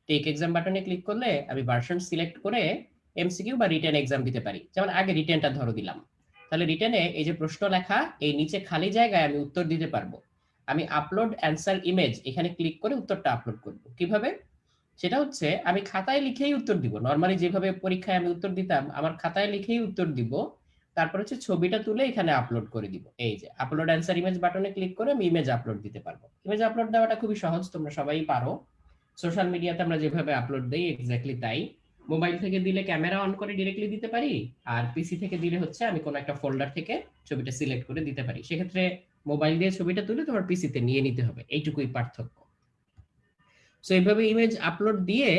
টেক এক্সাম বাটনে ক্লিক করলে আমি ভার্সন সিলেক্ট করে এমসিকিউ বা রিটেন এক্সাম দিতে পারি। যেমন আগে রিটেনটা ধরো দিলাম, তাহলে রিটেনে এই যে প্রশ্ন লেখা, এই নিচে খালি জায়গায় আমি উত্তর দিতে পারবো। আমি আপলোড অ্যান্সার ইমেজ এখানে ক্লিক করে উত্তরটা আপলোড করব। কিভাবে? সেটা হচ্ছে আমি খাতায় লিখেই উত্তর দিব, নরমালি যেভাবে পরীক্ষায় আমি উত্তর দিতাম, আমার খাতায় লিখেই উত্তর দিব। তারপর হচ্ছে ছবিটা তুলে এখানে আপলোড করে দিব। এই যে আপলোড অ্যান্সার ইমেজ বাটনে ক্লিক করে আমি ইমেজ আপলোড দিতে পারবো। ইমেজ আপলোড দেওয়াটা খুবই সহজ, তোমরা সবাই পারো। সোশ্যাল মিডিয়াতে আমরা যেভাবে আপলোড দেই এক্স্যাক্টলি তাই। মোবাইল থেকে দিলে ক্যামেরা অন করে ডিরেক্টলি দিতে পারি, আর পিসি থেকে দিলে হচ্ছে আমি কোনো একটা ফোল্ডার থেকে ছবিটা সিলেক্ট করে দিতে পারি। সেক্ষেত্রে মোবাইল দিয়ে ছবিটা তুলে তোমার পিসিতে নিয়ে নিতে হবে, এইটুকুই পার্থক্য। সো এইভাবে ইমেজ আপলোড দিয়ে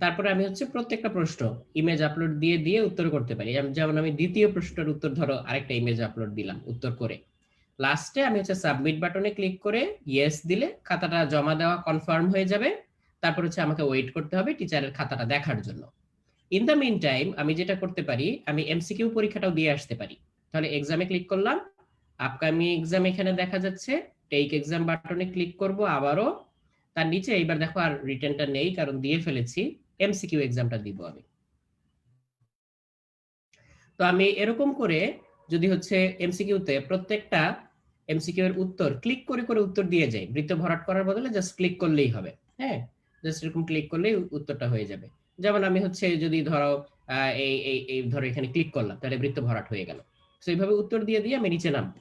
তারপরে আমি হচ্ছে প্রত্যেকটা প্রশ্ন ইমেজ আপলোড দিয়ে দিয়ে উত্তর করতে পারি। যেমন আমি দ্বিতীয় প্রশ্নের উত্তর ধরো আরেকটা ইমেজ আপলোড দিলাম উত্তর করে, লাস্টে আমি হচ্ছে সাবমিট বাটনে ক্লিক করে ইয়েস দিলে খাতাটা জমা দেওয়া কনফার্ম হয়ে যাবে। তারপর হচ্ছে আমাকে ওয়েট করতে হবে টিচারের খাতাটা দেখার জন্য। ইন দ্য মিন টাইম আমি যেটা করতে পারি, আমি এমসিকিউ পরীক্ষাটাও দিয়ে আসতে পারি। তাহলে এক্সামে ক্লিক করলাম, আপকামিং এক্সাম এখানে দেখা যাচ্ছে, টেক এক্সাম বাটনে ক্লিক করব আবারও। তার নিচে এইবার দেখো আর রিটেনটা নেই কারণ দিয়ে ফেলেছি, এমসিকিউ এক্সামটা দিব আমি। তো আমি এরকম করে যদি হচ্ছে এমসিকিউতে প্রত্যেকটা এমসিকিউ এর উত্তর ক্লিক করে করে উত্তর দিয়ে যাই, বৃত্ত ভরাট করার বদলে জাস্ট ক্লিক করলেই হবে। হ্যাঁ, জাস্ট এরকম ক্লিক করলেই উত্তরটা হয়ে যাবে। যেমন আমি হচ্ছে যদি ধরো এই এই এই ধরো এখানে ক্লিক করলাম, তাহলে বৃত্ত ভরাট হয়ে গেল। সো এইভাবে উত্তর দিয়ে দিয়ে আমি নিচে নামবো,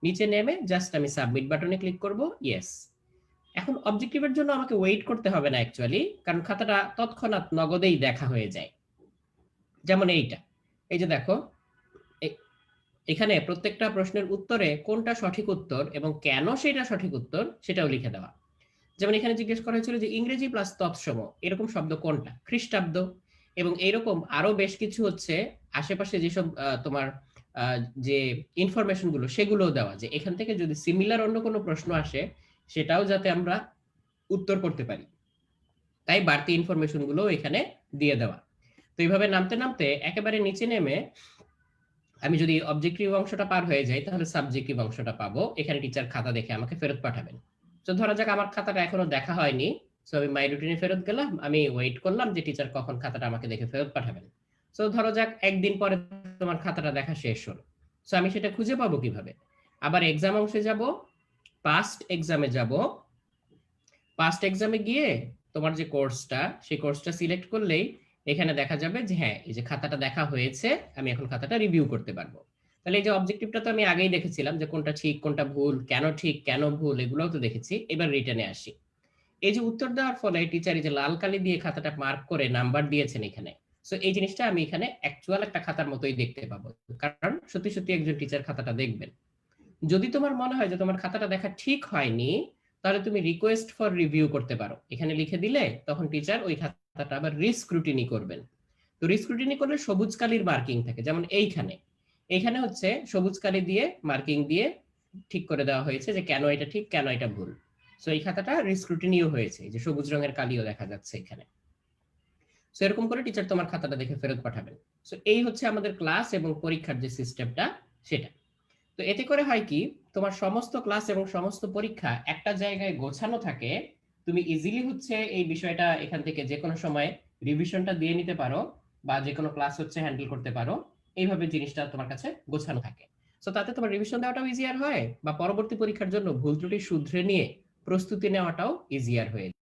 নিচে নেমে জাস্ট আমি সাবমিট বাটনে ক্লিক করব, ইয়েস। এখন অবজেক্টিভের জন্য আমাকে ওয়েট করতে হবে না অ্যাকচুয়ালি, কারণ খাতাটা তৎক্ষণাৎ নগদেই দেখা হয়ে যায়। যেমন এইটা, এই যে দেখো এখানে প্রত্যেকটা প্রশ্নের উত্তরে কোনটা সঠিক উত্তর এবং কেন সেটা সঠিক উত্তর সেটাও লিখে দেওয়া। যেমন এখানে জিজ্ঞেস করা হয়েছিল যে ইংরেজি প্লাস তৎসম এরকম শব্দ কোনটা, খ্রিস্টাব্দ, এবং এইরকম আরো বেশ কিছু হচ্ছে আশেপাশে যেসব তোমার যে ইনফরমেশন গুলো সেগুলোও দেওয়া, যে এখান থেকে যদি সিমিলার অন্য কোনো প্রশ্ন আসে সেটাও যাতে আমরা উত্তর করতে পারি, তাই বাড়তি ইনফরমেশন গুলো এখানে দিয়ে দেওয়া। তো এইভাবে নামতে নামতে একেবারে নিচে নেমে আমি যদি অবজেক্টিভ অংশটা পার হয়ে যাই তাহলে সাবজেক্টিভ অংশটা পাবো। এখানে টিচার খাতা দেখে আমাকে ফেরত পাঠাবেন। তো ধরা যাক আমার খাতাটা এখনো দেখা হয়নি, সো আমি মাই রুটিনে ফেরত গেলাম, আমি ওয়েট করলাম যে টিচার কখন খাতাটা আমাকে দেখে ফেরত পাঠাবেন। সো ধরো যাক একদিন পরে তোমার খাতাটা দেখা শেষ হলো, সো আমি সেটা খুঁজে পাবো কিভাবে? আবার এক্সাম অংশে যাব, পাস্ট এক্সামে যাব, পাস্ট এক্সামে গিয়ে তোমার যে কোর্সটা সেই কোর্সটা সিলেক্ট করলেই এখানে দেখা যাবে যে হ্যাঁ এই যে খাতাটা দেখা হয়েছে, আমি এখন খাতাটা রিভিউ করতে পারবো। তাহলে এই যে অবজেক্টিভটা তো আমি আগেই দেখেছিলাম যে কোনটা ঠিক কোনটা ভুল, কেন ঠিক কেন ভুল, এগুলোও তো দেখেছি। এবার রিটার্নে আসি, এই যে উত্তর দেওয়ার ফলে টিচার এই যে লাল কালি দিয়ে খাতাটা মার্ক করে নাম্বার দিয়েছেন এখানে, সো এই জিনিসটা আমি এখানে অ্যাকচুয়াল একটা খাতার মতোই দেখতে পাবো, কারণ সত্যি সত্যি একজন টিচার খাতাটা দেখবেন। যদি তোমার মনে হয় যে তোমার খাতাটা দেখা ঠিক হয়নি, তাহলে তুমি রিকোয়েস্ট ফর রিভিউ করতে পারো, এখানে লিখে দিলে তখন টিচার ওই খাতাটা আবার রিস্ক্রুটিনি করবেন। তো রিস্ক্রুটিনি করলে সবুজ কালির মার্কিং থাকে, যেমন এইখানে হচ্ছে সবুজ কালি দিয়ে মার্কিং দিয়ে ঠিক করে দেওয়া হয়েছে যে কেন এটা ঠিক কেন এটা ভুল। সো এই খাতাটা রিস্ক্রুটিনিও হয়েছে, যে সবুজ রঙের কালিও দেখা যাচ্ছে এখানে। সো এরকম করে টিচার তোমার খাতাটা দেখে ফেরত পাঠাবেন। সো এই হচ্ছে আমাদের ক্লাস এবং পরীক্ষার যে সিস্টেমটা সেটা। তো এতে করে হয় কি, তোমার সমস্ত ক্লাস এবং সমস্ত পরীক্ষা একটা জায়গায় গোছানো থাকে, তুমি ইজিলি হচ্ছে এই বিষয়টা এখান থেকে যে কোনো সময় রিভিশনটা দিয়ে নিতে পারো বা যে কোনো ক্লাস হচ্ছে হ্যান্ডেল করতে পারো, এইভাবে জিনিসটা তোমার কাছে গোছানো থাকে। সো তাতে তোমার রিভিশন দেওয়াটাও ইজিয়ার হয় বা পরবর্তী পরীক্ষার জন্য ভুল ত্রুটি শুধরে নিয়ে প্রস্তুতি নেওয়াটাও ইজিয়ার হয়ে যায়।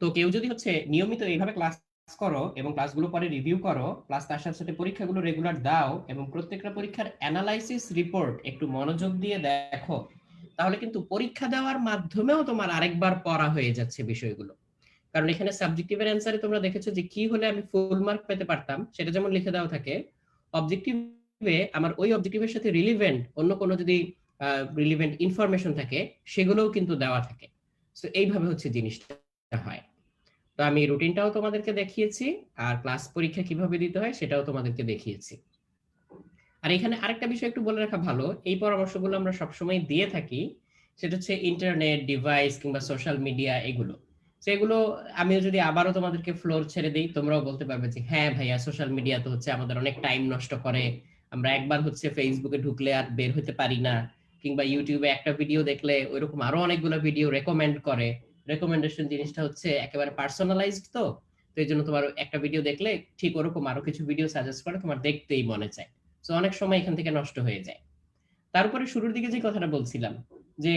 তো কেউ যদি হচ্ছে নিয়মিত এইভাবে ক্লাস করো এবং ক্লাসগুলো পরে রিভিউ করো, প্লাস তার সাথে সাথে পরীক্ষাগুলো রেগুলার দাও এবং প্রত্যেকটা পরীক্ষার অ্যানালাইসিস রিপোর্ট একটু মনোযোগ দিয়ে দেখো, তাহলে কিন্তু পরীক্ষা দেওয়ার মাধ্যমেও তোমার আরেকবার পড়া হয়ে যাচ্ছে বিষয়গুলো। কারণ এখানে সাবজেক্টিভের অ্যান্সারে তোমরা দেখেছো যে কি হলে আমি ফুল মার্ক পেতে পারতাম সেটা যেমন লিখে দেওয়া থাকে, অবজেক্টিভে আমার ওই অবজেক্টিভের সাথে রিলিভেন্ট অন্য কোনো যদি রিলিভেন্ট ইনফরমেশন থাকে সেগুলোও কিন্তু দেওয়া থাকে। সো এইভাবে হচ্ছে জিনিসটা হয়। তো আমি রুটিনটাও তোমাদেরকে দেখিয়েছি আর ক্লাস পরীক্ষা কিভাবে দিতে হয় সেটাও তোমাদেরকে দেখিয়েছি। আর এখানে আরেকটা বিষয় একটু বলে রাখা ভালো, এই পরামর্শগুলো আমরা সবসময় দিয়ে থাকি, সেটা হচ্ছে ইন্টারনেট ডিভাইস কিংবা সোশ্যাল মিডিয়া এগুলো। সেগুলো আমিও যদি আবারও তোমাদেরকে ফ্লোর ছেড়ে দিই, তোমরাও বলতে পারবে যে হ্যাঁ ভাইয়া সোশ্যাল মিডিয়া তো হচ্ছে আমাদের অনেক টাইম নষ্ট করে, আমরা একবার হচ্ছে ফেসবুকে ঢুকলে আর বের হতে পারি না, কিংবা ইউটিউবে একটা ভিডিও দেখলে ওইরকম আরো অনেকগুলো ভিডিও রেকমেন্ড করে, রেকমেন্ডেশন জিনিসটা হচ্ছে একেবারে পার্সোনালাইজড, তো এই জন্য তোমার একটা ভিডিও দেখলে ঠিক ওরকম আরো কিছু ভিডিও সাজেস্ট করে তোমার দেখতেই মনে চায়। তো অনেক সময় এখান থেকে নষ্ট হয়ে যায়। তারপরে শুরুর দিকে যে কথাটা বলছিলাম যে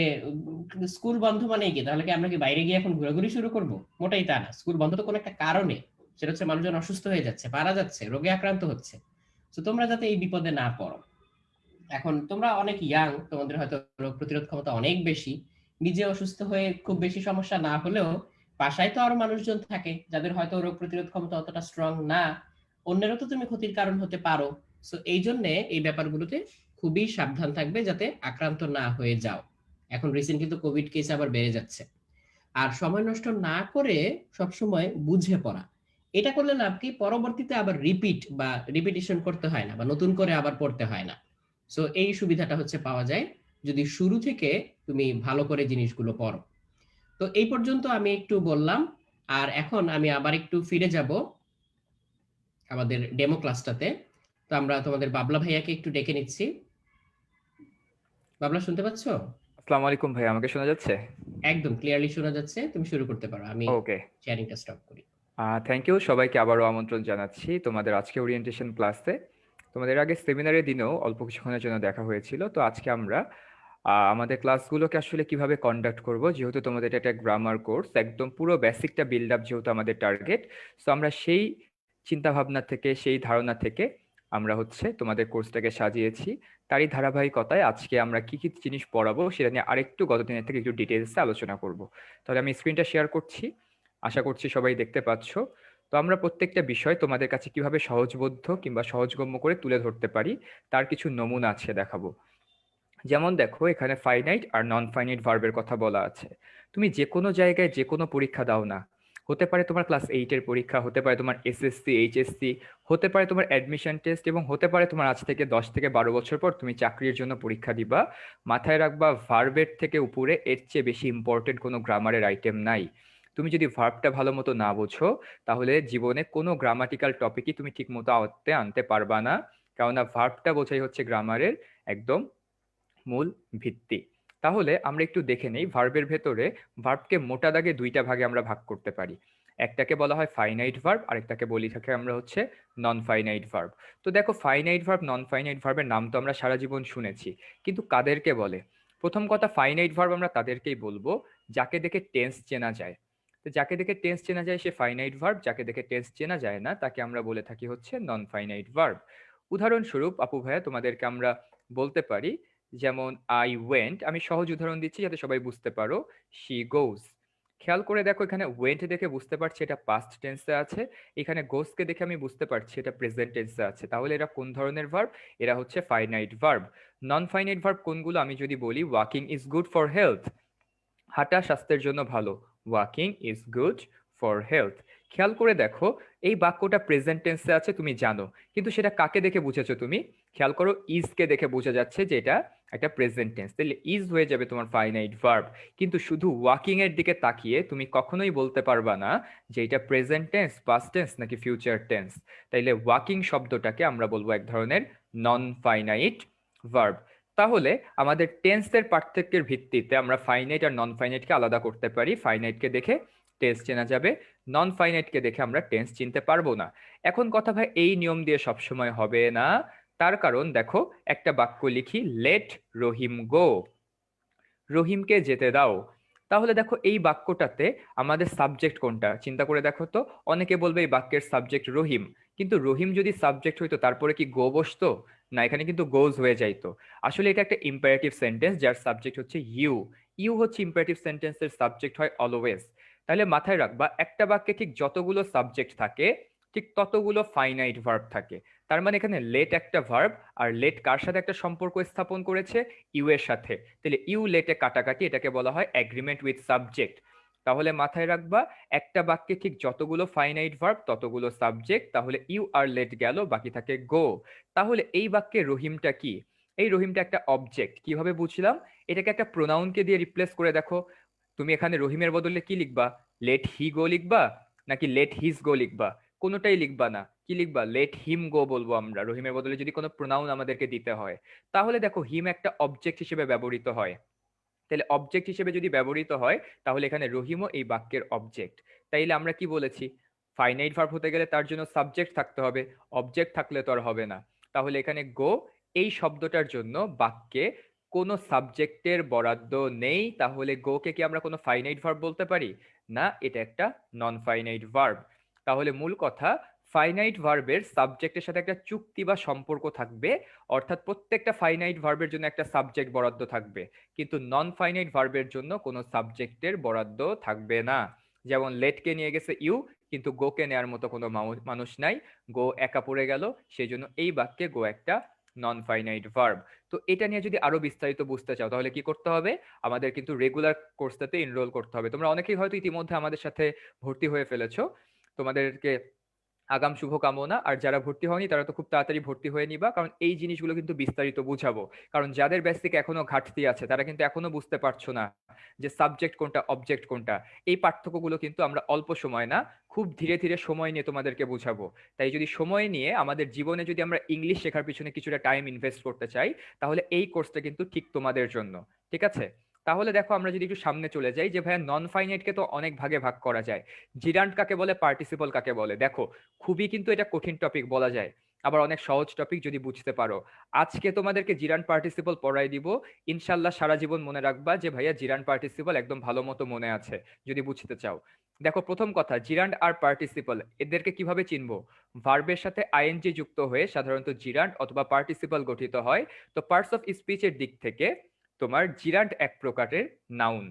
স্কুল বন্ধ মানে কি, তাহলে কি আমরা কি বাইরে গিয়ে এখন ঘোরাঘুরি শুরু করব? মোটাই তা না। স্কুল বন্ধ তো কোনো একটা কারণে, সেটা হচ্ছে মানুষজন অসুস্থ হয়ে যাচ্ছে, মারা যাচ্ছে, রোগে আক্রান্ত হচ্ছে। তো তোমরা যাতে এই বিপদে না পড়ো, এখন তোমরা অনেক ইয়াং, তোমাদের হয়তো রোগ প্রতিরোধ ক্ষমতা অনেক বেশি, নিজে অসুস্থ হয়ে খুব বেশি সমস্যা না হলেও বাসায় তো আরো মানুষজন থাকে যাদের হয়তো রোগ প্রতিরোধ ক্ষমতা অতটা স্ট্রং না, অন্যেরও তো তুমি ক্ষতির কারণ হতে পারো। সো এই জন্য এই ব্যাপারগুলোতে খুবই সাবধান থাকবে যাতে আক্রান্ত না হয়ে যাও। এখন রিসেন্ট কিন্তু কোভিড কেস আবার বেড়ে যাচ্ছে। আর সময় নষ্ট না করে সবসময় বুঝে পড়া, এটা করলে লাভ কি, পরবর্তীতে আবার রিপিট বা রিপিটিশন করতে হয় না বা নতুন করে আবার পড়তে হয় না। সো এই সুবিধাটা হচ্ছে পাওয়া যায় যদি শুরু থেকে তুমি ভালো করে জিনিসগুলো পড়ো। তো এই পর্যন্ত আমি একটু বললাম, আর এখন আমি আবার একটু ফিরে যাব আমাদের ডেমো ক্লাসটাতে। তো আমরা তোমাদের বাবলা ভাইয়াকে একটু ডেকে নিচ্ছি। বাবলা শুনতে পাচ্ছো?
আসসালামু আলাইকুম ভাই, আমাকে শোনা যাচ্ছে?
একদম ক্লিয়ারলি শোনা যাচ্ছে, তুমি শুরু করতে পারো, আমি
ওকে,
শেয়ারিংটা স্টপ করি।
Thank you. সবাইকে আবারও আমন্ত্রণ জানাচ্ছি তোমাদের আজকে ওরিয়েন্টেশন ক্লাসে। তোমাদের আগে সেমিনারের দিনেও অল্প কিছুক্ষণের জন্য দেখা হয়েছিল। তো আজকে আমরা আমাদের ক্লাসগুলোকে আসলে কিভাবে কন্ডাক্ট করব, যেহেতু তোমাদের এটা একটা গ্রামার কোর্স, একদম পুরো বেসিকটা বিল্ড আপ যেহেতু আমাদের টার্গেট, সো আমরা সেই চিন্তা ভাবনা থেকে সেই ধারণা থেকে আমরা হচ্ছে তোমাদের কোর্সটাকে সাজিয়েছি। তারই ধারাবাহিকতায় আজকে আমরা কি কি জিনিস পড়াবো সেটা নিয়ে আরেকটু গত দিনের থেকে একটু ডিটেলসে আলোচনা করব। তাহলে আমি স্ক্রিনটা শেয়ার করছি, আশা করছি সবাই দেখতে পাচ্ছো। তো আমরা প্রত্যেকটা বিষয় তোমাদের কাছে কিভাবে সহজবোধ্য কিংবা সহজগম্য করে তুলে ধরতে পারি তার কিছু নমুনা আছে দেখাবো। যেমন দেখো, এখানে ফাইনাইট আর নন ফাইনাইট ভার্বের কথা বলা আছে। তুমি যে কোনো জায়গায় যে কোনো পরীক্ষা দাও না, হতে পারে তোমার ক্লাস 8-এর পরীক্ষা, হতে পারে তোমার এসএসসি এইচএসসি, হতে পারে তোমার অ্যাডমিশন টেস্ট, এবং হতে পারে তোমার আজ থেকে 10 থেকে 12 বছর পর তুমি চাকরির জন্য পরীক্ষা দিবা, মাথায় রাখবা ভার্বের থেকে উপরে এর চেয়ে বেশি ইম্পর্টেন্ট কোনো গ্রামারের আইটেম নাই। তুমি যদি ভার্বটা ভালো মতো না বোঝো তাহলে জীবনে কোনো গ্রামাটিক্যাল টপিকই তুমি ঠিক মতো আয়ত্তে আনতে পারবা না, কেননা ভার্বটা বোঝাই হচ্ছে গ্রামারের একদম মূল ভিত্তি। তাহলে আমরা একটু দেখে নেই, ভার্বের ভেতরে ভার্বকে মোটা দাগে দুইটা ভাগে আমরা ভাগ করতে পারি। একটাকে বলা হয় ফাইনাইট ভার্ব, আরেকটাকে বলি থাকে আমরা হচ্ছে নন ফাইনাইট ভার্ব। তো দেখো, ফাইনাইট ভার্ব নন ফাইনাইট ভার্বের নাম তো আমরা সারা জীবন শুনেছি, কিন্তু কাদেরকে বলে? প্রথম কথা, ফাইনাইট ভার্ব আমরা তাদেরকেই বলবো যাকে দেখে টেন্স চেনা যায়। তো যাকে দেখে টেন্স চেনা যায় সে ফাইনাইট ভার্ব, যাকে দেখে টেন্স চেনা যায় না তাকে আমরা বলে থাকি হচ্ছে নন ফাইনাইট ভার্ব। উদাহরণস্বরূপ আপু ভাইয়া তোমাদেরকে আমরা বলতে পারি, যেমন আই ওয়েন্ট, আমি সহজ উদাহরণ দিচ্ছি যাতে সবাই বুঝতে পারো, শি গোজ। খেয়াল করে দেখো, এখানে ওয়েন্ট দেখে বুঝতে পারছি এটা পাস্ট টেন্সে আছে, এখানে গোজকে দেখে আমি বুঝতে পারছি এটা প্রেজেন্ট টেন্সে আছে। তাহলে এরা কোন ধরনের ভার্ব? এরা হচ্ছে finite verb. Non finite verb কোনগুলো আমি যদি বলি, walking is good for health, হাঁটা স্বাস্থ্যের জন্য ভালো, walking is good for health. খেয়াল করে দেখো, এই বাক্যটা প্রেজেন্ট টেন্সে আছে তুমি জানো, কিন্তু সেটা কাকে দেখে বুঝেছো তুমি? খেয়াল করো, ইজ কে দেখে বোঝা যাচ্ছে যে এটা একটা প্রেজেন্ট টেন্স, তাহলে ইজ হয়ে যাবে তোমার ফাইনাইট ভার্ব। কিন্তু শুধু ওয়াকিং এর দিকে তাকিয়ে তুমি কখনোই বলতে পারবা না যে এটা প্রেজেন্ট টেন্স, পাস্ট টেন্স নাকি ফিউচার টেন্স। তাইলে ওয়াকিং শব্দটাকে আমরা বলবো এক ধরনের নন ফাইনাইট ভার্ব। তাহলে আমাদের টেন্সের পার্থক্যের ভিত্তিতে আমরা ফাইনাইট আর নন ফাইনাইটকে আলাদা করতে পারি। ফাইনাইটকে দেখে টেন্স চেনা যাবে, নন ফাইনাইটকে দেখে আমরা টেন্স চিনতে পারবো না। এখন কথা ভাই, এই নিয়ম দিয়ে সবসময় হবে না। তার কারণ দেখো, একটা বাক্য লিখি, লেট রহিম গো, রহিমকে যেতে দাও। তাহলে দেখো, এই বাক্যটাতে আমাদের সাবজেক্ট কোনটা চিন্তা করে দেখো তো। অনেকে বলবে এই বাক্যের সাবজেক্ট রহিম, কিন্তু রহিম যদি সাবজেক্ট হইতো তারপরে কি গো বসতো? না, এখানে কিন্তু গোজ হয়ে যাইতো। আসলে এটা একটা ইম্পারেটিভ সেন্টেন্স যার সাবজেক্ট হচ্ছে ইউ। ইউ হচ্ছে ইম্পারেটিভ সেন্টেন্সের সাবজেক্ট হয় অলওয়েজ। তাহলে মাথায় রাখবা, একটা বাক্যে ঠিক যতগুলো সাবজেক্ট থাকে ঠিক ততগুলো ফাইনাইট ভার্ব থাকে। তার মানে এখানে লেট একটা ভার্ব, আর লেট কার সাথে একটা সম্পর্ক স্থাপন করেছে? ইউ এর সাথে। তাহলে ইউ লেটে কাটাকাটি, এটাকে বলা হয় এগ্রিমেন্ট উইথ সাবজেক্ট। তাহলে মাথায় রাখবা, একটা বাক্যে ঠিক যতগুলো ফাইনাইট ভার্ব ততগুলো সাবজেক্ট। তাহলে ইউ আর লেট গেল, বাকি থাকে গো। তাহলে এই বাক্যে রহিমটা কি? এই রহিমটা একটা অবজেক্ট। কিভাবে বুঝলাম? এটাকে একটা প্রোনাউনকে দিয়ে রিপ্লেস করে দেখো। তুমি এখানে রহিমের বদলে কি লিখবা? লেট হি গো লিখবা নাকি লেট হিজ গো লিখবা? কোনোটাই লিখবা না। কি লিখবা? লেট হিম গো বলবো আমরা রহিমের বদলে যদি কোনো প্রোনাউন আমাদেরকে দিতে হয়। তাহলে দেখো, হিম একটা অবজেক্ট হিসেবে ব্যবহৃত হয়। তাহলে অবজেক্ট হিসেবে যদি ব্যবহৃত হয় তাহলে এখানে রহিমও এই বাক্যের অবজেক্ট। তাইলে আমরা কি বলেছি? ফাইনাইট ভার্ব হতে গেলে তার জন্য সাবজেক্ট থাকতে হবে, অবজেক্ট থাকলে তো আর হবে না। তাহলে এখানে গো এই শব্দটার জন্য বাক্যে কোনো সাবজেক্টের বরাদ্দ নেই। তাহলে গো কে কি আমরা কোনো ফাইনাইট ভার্ব বলতে পারি? না, এটা একটা নন ফাইনাইট ভার্ব। তাহলে মূল কথা, ফাইনাইট ভার্বের সাবজেক্টের সাথে একটা চুক্তি বা সম্পর্ক থাকবে, অর্থাৎ প্রত্যেকটা ফাইনাইট ভার্বের জন্য একটা সাবজেক্ট বরাদ্দ থাকবে, কিন্তু নন ফাইনাইট ভার্বের জন্য কোনো সাবজেক্টের বরাদ্দ থাকবে না। যেমন লেটকে নিয়ে গেছে ইউ, কিন্তু গোকে নেয়ার মতো কোনো মানুষ নাই, গো একা পড়ে গেল, সেই জন্য এই বাক্যে গো একটা নন ফাইনাইট ভার্ব। তো এটা নিয়ে যদি আরো বিস্তারিত বুঝতে চাও তাহলে কি করতে হবে? আমাদের কিন্তু রেগুলার কোর্সটাতে এনরোল করতে হবে। তোমরা অনেকেই হয়তো ইতিমধ্যে আমাদের সাথে ভর্তি হয়ে ফেলেছো, তোমাদেরকে আগাম শুভকামনা। আর যারা ভর্তি হয়নি তারা তো খুব তাড়াতাড়ি ভর্তি হয়ে নিবা, কারণ এই জিনিসগুলো কিন্তু বিস্তারিত বুঝাবো। কারণ যাদের বেসিক এখনো ঘাটতি আছে তারা কিন্তু এখনো বুঝতে পারছো না যে সাবজেক্ট কোনটা, অবজেক্ট কোনটা। এই পার্থক্যগুলো কিন্তু আমরা অল্প সময় না, খুব ধীরে ধীরে সময় নিয়ে তোমাদেরকে বুঝাবো। তাই যদি সময় নিয়ে আমাদের জীবনে যদি আমরা ইংলিশ শেখার পিছনে কিছুটা টাইম ইনভেস্ট করতে চাই তাহলে এই কোর্সটা কিন্তু ঠিক তোমাদের জন্য। ঠিক আছে? তাহলে দেখো, আমরা যদি একটু সামনে চলে যাই, যে ভাইয়া নন ফাইনাইটকে তো অনেক ভাগে ভাগ করা যায়। জিরান্ট কাকে বলে, পার্টিসিপল কাকে বলে। দেখো, খুবই কিন্তু এটা কঠিন টপিক বলা যায়, আবার অনেক সহজ টপিক যদি বুঝতে পারো। আজকে তোমাদেরকে জিরান্ড পার্টিসিপল পড়াই দিব, ইনশাল্লাহ সারা জীবন মনে রাখবা যে ভাইয়া জিরান্ড পার্টিসিপল একদম ভালো মতো মনে আছে যদি বুঝতে চাও। দেখো প্রথম কথা, জিরান্ড আর পার্টিসিপল এদেরকে কিভাবে চিনবো? ভার্বের সাথে আইএনজি যুক্ত হয়ে সাধারণত জিরান্ড অথবা পার্টিসিপল গঠিত হয়। তো পার্টস অফ স্পিচের দিক থেকে তোমার জিরান্ড এক প্রকারের নাউন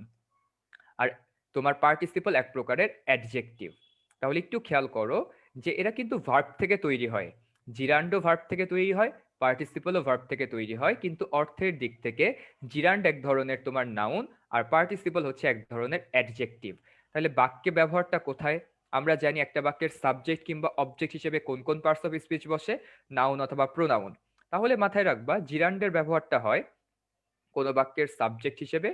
আর তোমার পার্টিসিপল এক প্রকারের অ্যাডজেক্টিভ। তাহলে একটু খেয়াল করো যে এরা কিন্তু ভার্ব থেকে তৈরি হয়, জিরান্ডও ভার্ব থেকে তৈরি হয়, পার্টিসিপলও ভার্ব থেকে তৈরি হয়, কিন্তু অর্থের দিক থেকে জিরান্ড এক ধরনের তোমার নাউন আর পার্টিসিপল হচ্ছে এক ধরনের অ্যাডজেক্টিভ। তাহলে বাক্যে ব্যবহারটা কোথায়? আমরা জানি একটা বাক্যের সাবজেক্ট কিংবা অবজেক্ট হিসেবে কোন কোন পার্টস অফ স্পিচ বসে, নাউন অথবা প্রোনাউন। তাহলে মাথায় রাখবা জিরান্ডের ব্যবহারটা হয় কোনো বাক্যের সাবজেক্ট হিসেবে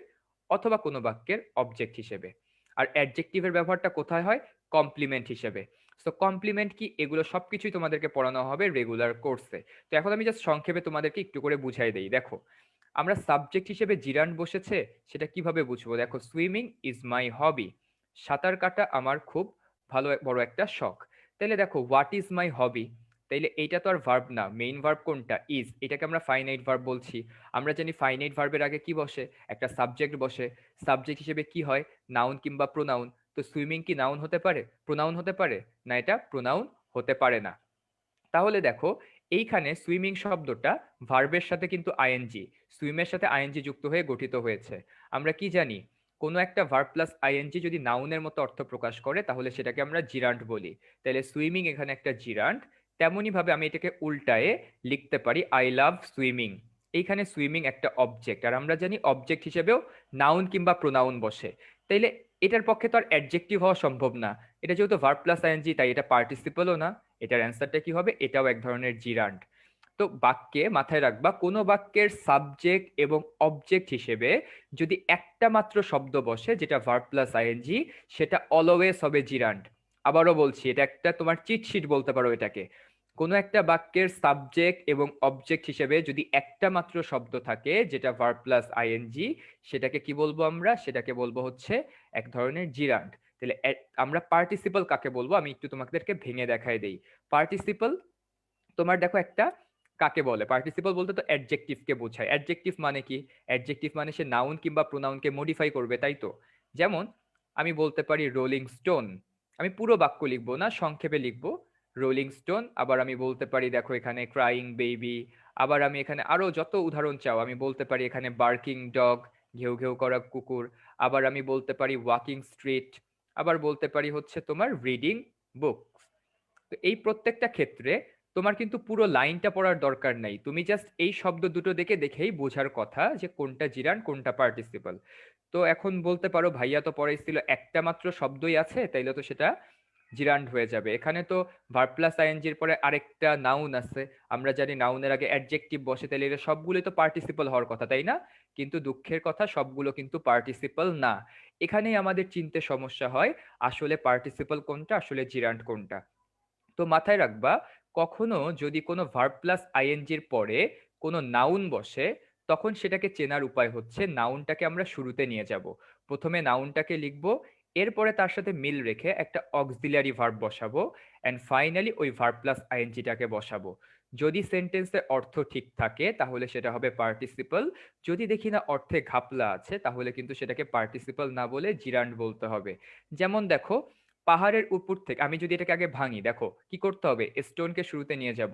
অথবা কোনো বাক্যের অবজেক্ট হিসেবে। আর অ্যাডজেক্টিভের ব্যবহারটা কোথায় হয়? কমপ্লিমেন্ট হিসেবে। সো কমপ্লিমেন্ট কি, এগুলো সবকিছুই তোমাদেরকে পড়ানো হবে রেগুলার কোর্সে। তো এখন আমি জাস্ট সংক্ষেপে তোমাদেরকে একটু করে বুঝাই দেই। দেখো আমরা সাবজেক্ট হিসেবে জিরান্ড বসেছে, সেটা কিভাবে বুঝবো? দেখো সুইমিং ইজ মাই হবি, সাঁতার কাটা আমার খুব ভালো বড় একটা শখ। তাহলে দেখো হোয়াট ইজ মাই হবি, তাইলে এইটা তো আর ভার্ব না, মেইন ভার্ব কোনটা? ইজ। এটাকে আমরা ফাইনাইট ভার্ব বলছি। আমরা জানি ফাইনাইট ভার্বের আগে কি বসে? একটা সাবজেক্ট বসে। সাবজেক্ট হিসেবে কি হয়? নাউন কিংবা প্রোনাউন। তো সুইমিং কি নাউন হতে পারে, প্রোনাউন হতে পারে? না, এটা প্রোনাউন হতে পারে না। তাহলে দেখো এইখানে সুইমিং শব্দটা ভার্বের সাথে কিন্তু আইএনজি, সুইমের সাথে আইএনজি যুক্ত হয়ে গঠিত হয়েছে। আমরা কি জানি? কোনো একটা ভার্ব প্লাস আইএনজি যদি নাউনের মতো অর্থ প্রকাশ করে তাহলে সেটাকে আমরা জিরান্ড বলি। তাহলে সুইমিং এখানে একটা জিরান্ড। তেমনি ভাবে আমি এটাকে উল্টায়ে লিখতে পারি আই লাভ সুইমিং। এইখানে সুইমিং একটা অবজেক্ট, আর আমরা জানি অবজেক্ট হিসেবেও নাউন কিংবা প্রোনাউন বসে। তাইলে এটার পক্ষে তো আর অ্যাডজেক্টিভ হওয়া সম্ভব না। এটা যেহেতু ভার্ব প্লাস আইএনজি তাই এটা পার্টিসিপলও না। এটার অ্যান্সারটা কি হবে? এটাও এক ধরনের জিরান্ড। তো বাক্যে মাথায় রাখবা, কোনো বাক্যের সাবজেক্ট এবং অবজেক্ট হিসেবে যদি একটা মাত্র শব্দ বসে যেটা ভার্ব প্লাস আইএনজি, সেটা অলওয়েজ হবে জিরান্ড। আবারও বলছি, এটা একটা তোমার চিট শিট বলতে পারো এটাকে। কোনো একটা বাক্যের সাবজেক্ট এবং অবজেক্ট হিসেবে যদি একটা মাত্র শব্দ থাকে যেটা ভার্ব প্লাস আইএনজি, সেটাকে কি বলবো আমরা? সেটাকে বলবো হচ্ছে এক ধরনের জিরান্ড। তাহলে আমরা পার্টিসিপল কাকে বলবো আমি একটু তোমাদেরকে ভেঙে দেখাই দেই। পার্টিসিপল তোমার দেখো একটা কাকে বলে? পার্টিসিপল বলতে তো অ্যাডজেক্টিভকে বোঝায়। অ্যাডজেক্টিভ মানে কি? অ্যাডজেক্টিভ মানে সে নাউন কিংবা প্রোনাউনকে মডিফাই করবে, তাই তো? যেমন আমি বলতে পারি রোলিং স্টোন, আমি পুরো বাক্য লিখবো না, সংক্ষেপে লিখবো রোলিং স্টোন। আবার আমি বলতে পারি দেখো এখানে ক্রাইং বেবি। আবার আমি এখানে আরো যত উদাহরণ চাও আমি বলতে পারি এখানে বার্কিং ডগ, ঘেউ ঘেউ করা কুকুর। আবার আমি বলতে পারি ওয়াকিং স্ট্রিট। আবার বলতে পারি হচ্ছে তোমার রিডিং বুক। তো এই প্রত্যেকটা ক্ষেত্রে তোমার কিন্তু পুরো লাইনটা পড়ার দরকার নাই, তুমি জাস্ট এই শব্দ দুটো দেখেই বোঝার কথা যে কোনটা জিরান কোনটা পার্টিসিপল। তো এখন বলতে পারো ভাইয়া তো পড়াইছিল একটা মাত্র শব্দই আছে, তাইলে তো সেটা জিরান্ড হয়ে যাবে। এখানে তো ভার্ব প্লাস আইএনজির পরে আরেকটা নাউন আছে, আমরা জানি নাউনের আগে অ্যাডজেক্টিভ বসে, তাহলে এটা সবগুলোই তো পার্টিসিপল হওয়ার কথা, তাই না? কিন্তু দুঃখের কথা সবগুলো কিন্তু পার্টিসিপল না। এখানেই আমাদের চিনতে সমস্যা হয় আসলে পার্টিসিপল কোনটা আসলে জিরান্ড কোনটা। তো মাথায় রাখবা, কখনো যদি কোনো ভার্ব প্লাস আইএনজির পরে কোনো নাউন বসে তখন সেটাকে চেনার উপায় হচ্ছে নাউনটাকে আমরা শুরুতে নিয়ে যাব। প্রথমে নাউনটাকে লিখবো, এরপরে তার সাথে মিল রেখে একটা অক্সিলিয়ারি ভার্ব বসাবো, অ্যান্ড ফাইনালি ওই ভার্ব প্লাস আইএনজিটাকে বসাবো। যদি সেন্টেন্সের অর্থ ঠিক থাকে তাহলে সেটা হবে পার্টিসিপল। যদি দেখি না অর্থে ঘাপলা আছে তাহলে কিন্তু সেটাকে পার্টিসিপল না বলে জিরান্ড বলতে হবে। যেমন দেখো পাহাড়ের উপর থেকে, আমি যদি এটাকে আগে ভাঙি, দেখো কি করতে হবে? স্টোনকে শুরুতে নিয়ে যাব,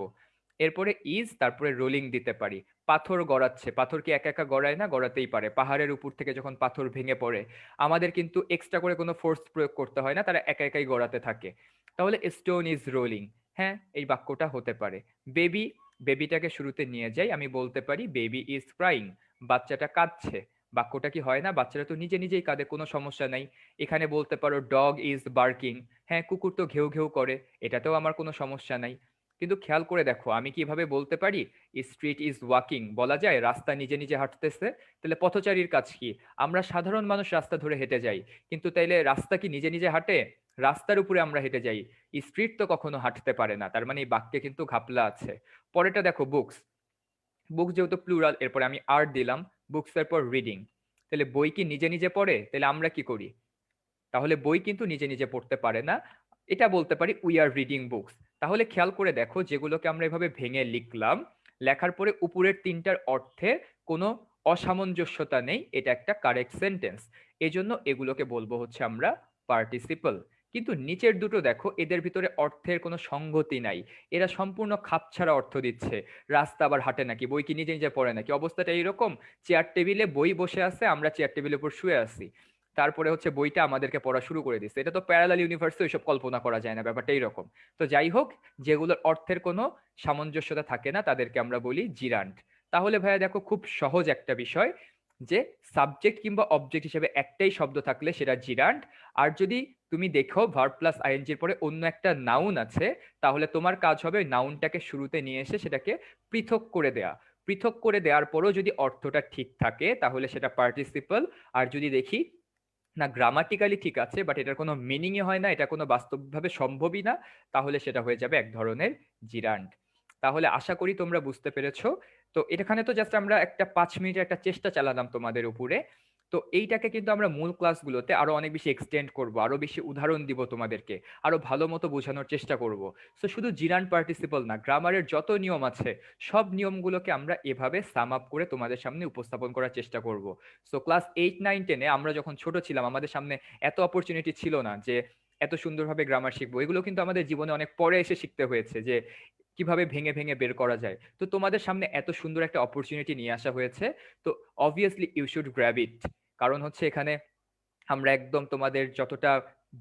এরপরে ইজ, তারপরে রোলিং দিতে পারি। পাথর গড়াচ্ছে, পাথর কি একা একা গড়ায় না? গড়াতেই পারে। পাহাড়ের উপর থেকে যখন পাথর ভেঙে পড়ে আমাদের কিন্তু এক্সট্রা করে কোনো ফোর্স প্রয়োগ করতে হয় না, তারা একা একাই গড়াতে থাকে। তাহলে স্টোন ইজ রোলিং, হ্যাঁ এই বাক্যটা হতে পারে। বেবি, বেবিটাকে শুরুতে নিয়ে যাই, আমি বলতে পারি বেবি ইজ ক্রাইং, বাচ্চাটা কাঁদছে। বাক্যটা কি হয় না? বাচ্চারা তো নিজে নিজেই কাঁদে, কোনো সমস্যা নাই। এখানে বলতে পারো ডগ ইজ বার্কিং, হ্যাঁ কুকুর তো ঘেউ ঘেউ করে, এটাতেও আমার কোনো সমস্যা নাই। কিন্তু খেয়াল করে দেখো আমি কিভাবে বলতে পারি স্ট্রিট ইজ ওয়াকিং, বলা যায় রাস্তা নিজে নিজে হাঁটতেছে। তাহলে পথচারীর কাজ কি? আমরা সাধারণ মানুষ রাস্তা ধরে হেঁটে যাই, কিন্তু তাইলে রাস্তা কি নিজে নিজে হাঁটে? রাস্তার উপরে আমরা হেঁটে যাই, স্ট্রিট তো কখনো হাঁটতে পারে না। তার মানে এই বাক্যে কিন্তু ঘাপলা আছে। পরেরটা দেখো বুকস, বুকস যেহেতু প্লুরাল এরপরে আমি আর দিলাম, বুকস এর পর রিডিং। তাহলে বই কি নিজে নিজে পড়ে? তাহলে আমরা কি করি? তাহলে বই কিন্তু নিজে নিজে পড়তে পারে না, এটা বলতে পারি উই আর রিডিং বুকস। তাহলে খেয়াল করে দেখো যেগুলোকে আমরা এভাবে ভেঙে লিখলাম, লেখার পরে উপরের তিনটার অর্থের কোনো অসামঞ্জস্যতা নেই, এটা একটা কারেক্ট সেন্টেন্স। এজন্য এগুলোকে বলবো হচ্ছে আমরা পার্টিসিপল। কিন্তু নিচের দুটো দেখো, এদের ভিতরে অর্থের কোনো সংগতি নাই, এরা সম্পূর্ণ খাপছাড়া অর্থ দিচ্ছে। রাস্তা আবার হাঁটে নাকি, বই কি নিজে নিজে পড়ে নাকি, অবস্থাটা এইরকম। চেয়ার টেবিলে বই বসে আছে, আমরা চেয়ার টেবিলের উপর শুয়ে আছি, তারপরে হচ্ছে বইটা আমাদেরকে পড়া শুরু করে দিচ্ছে। এটা তো প্যারালাল ইউনিভার্সে ওইসব কল্পনা করা যায় না, ব্যাপারটা এইরকম। তো যাই হোক, যেগুলোর অর্থের কোনো সামঞ্জস্যতা থাকে না তাদেরকে আমরা বলি জিরান্ড। তাহলে ভাইয়া দেখো খুব সহজ একটা বিষয়, যে সাবজেক্ট কিংবা অবজেক্ট হিসেবে একটাই শব্দ থাকলে সেটা জিরান্ড। আর যদি তুমি দেখো ভার্ব প্লাস আইএনজির পরে অন্য একটা নাউন আছে, তাহলে তোমার কাজ হবে ওই নাউনটাকে শুরুতে নিয়ে এসে সেটাকে পৃথক করে দেয়া। পৃথক করে দেওয়ার পরও যদি অর্থটা ঠিক থাকে তাহলে সেটা পার্টিসিপল। আর যদি দেখি না গ্রামাটিক্যালি ঠিক আছে বাট এটার কোনো মিনিংই হয় না, এটা কোনো বাস্তবভাবে সম্ভবই না, তাহলে সেটা হয়ে যাবে এক ধরনের জিরান্ড। তাহলে আশা করি তোমরা বুঝতে পেরেছো। তো এখানে তো জাস্ট আমরা একটা 5 মিনিটের একটা চেষ্টা চালালাম তোমাদের উপরে। তো এইটাকে কিন্তু আমরা মূল ক্লাসগুলোতে আরো অনেক বেশি এক্সটেন্ড করব, আরো বেশি উদাহরণ দিব তোমাদেরকে, আরো ভালো মতো বোঝানোর চেষ্টা করব। তো শুধু জিরান্ড পার্টিসিপল না, গ্রামারের যত নিয়ম আছে সব নিয়মগুলোকে আমরা এভাবে সাম আপ করে তোমাদের সামনে উপস্থাপন করার চেষ্টা করব। সো ক্লাস 8, 9, 10-এ আমরা যখন ছোট ছিলাম আমাদের সামনে এত অপরচুনিটি ছিল না যে এত সুন্দরভাবে গ্রামার শিখবো। এগুলো কিন্তু আমাদের জীবনে অনেক পরে এসে শিখতে হয়েছে যে কিভাবে ভেঙে ভেঙে বের করা যায়। তো তোমাদের সামনে এত সুন্দর একটা অপরচুনিটি নিয়ে আসা হয়েছে, তো obviously you should grab it. কারণ হচ্ছে এখানে আমরা একদম তোমাদের যতটা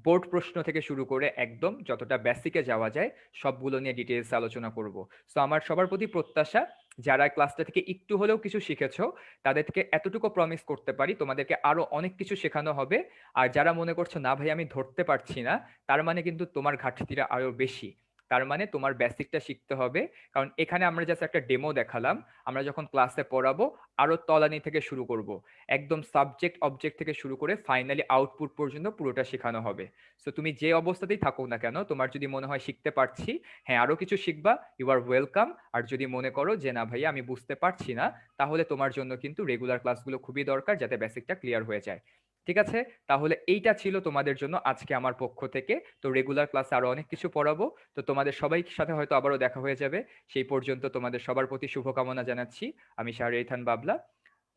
বোর্ড প্রশ্ন থেকে শুরু করে একদম যতটা বেসিকে যাওয়া যায় সবগুলো নিয়ে ডিটেইলস আলোচনা করব। সো আমার সবার প্রতি প্রত্যাশা, যারা ক্লাসটা থেকে একটু হলেও কিছু শিখেছো তাদের থেকে এতটুকু প্রমিস করতে পারি তোমাদেরকে আরো অনেক কিছু শেখানো হবে। আর যারা মনে করছো না ভাই আমি ধরতে পারছি না, তার মানে কিন্তু তোমার ঘাটতিটা আরো বেশি। তার মানে তোমার বেসিকটা শিখতে হবে। কারণ এখানে আমরা জাস্ট একটা ডেমো দেখালাম, আমরা যখন ক্লাসে পড়াবো আরো তলানি থেকে শুরু করব, একদম সাবজেক্ট অবজেক্ট থেকে শুরু করে ফাইনালি আউটপুট পর্যন্ত পুরোটা শেখানো হবে। সো তুমি যে অবস্থাতেই থাকো না কেন, তোমার যদি মনে হয় শিখতে পারছি, হ্যাঁ আরো কিছু শিখবা, ইউ আর ওয়েলকাম। আর যদি মনে করো যে না ভাইয়া আমি বুঝতে পারছি না, তাহলে তোমার জন্য কিন্তু রেগুলার ক্লাসগুলো খুবই দরকার যাতে বেসিকটা ক্লিয়ার হয়ে যায়। ঠিক আছে, তাহলে এইটা ছিল তোমাদের জন্য আজকে আমার পক্ষ থেকে। তো রেগুলার ক্লাসে আরো অনেক কিছু পড়াবো, তো তোমাদের সবাই সাথে হয়তো আবারও দেখা হয়ে যাবে। সেই পর্যন্ত তোমাদের সবার প্রতি শুভকামনা জানাচ্ছি। আমি শাহরিয়ার বাবলা।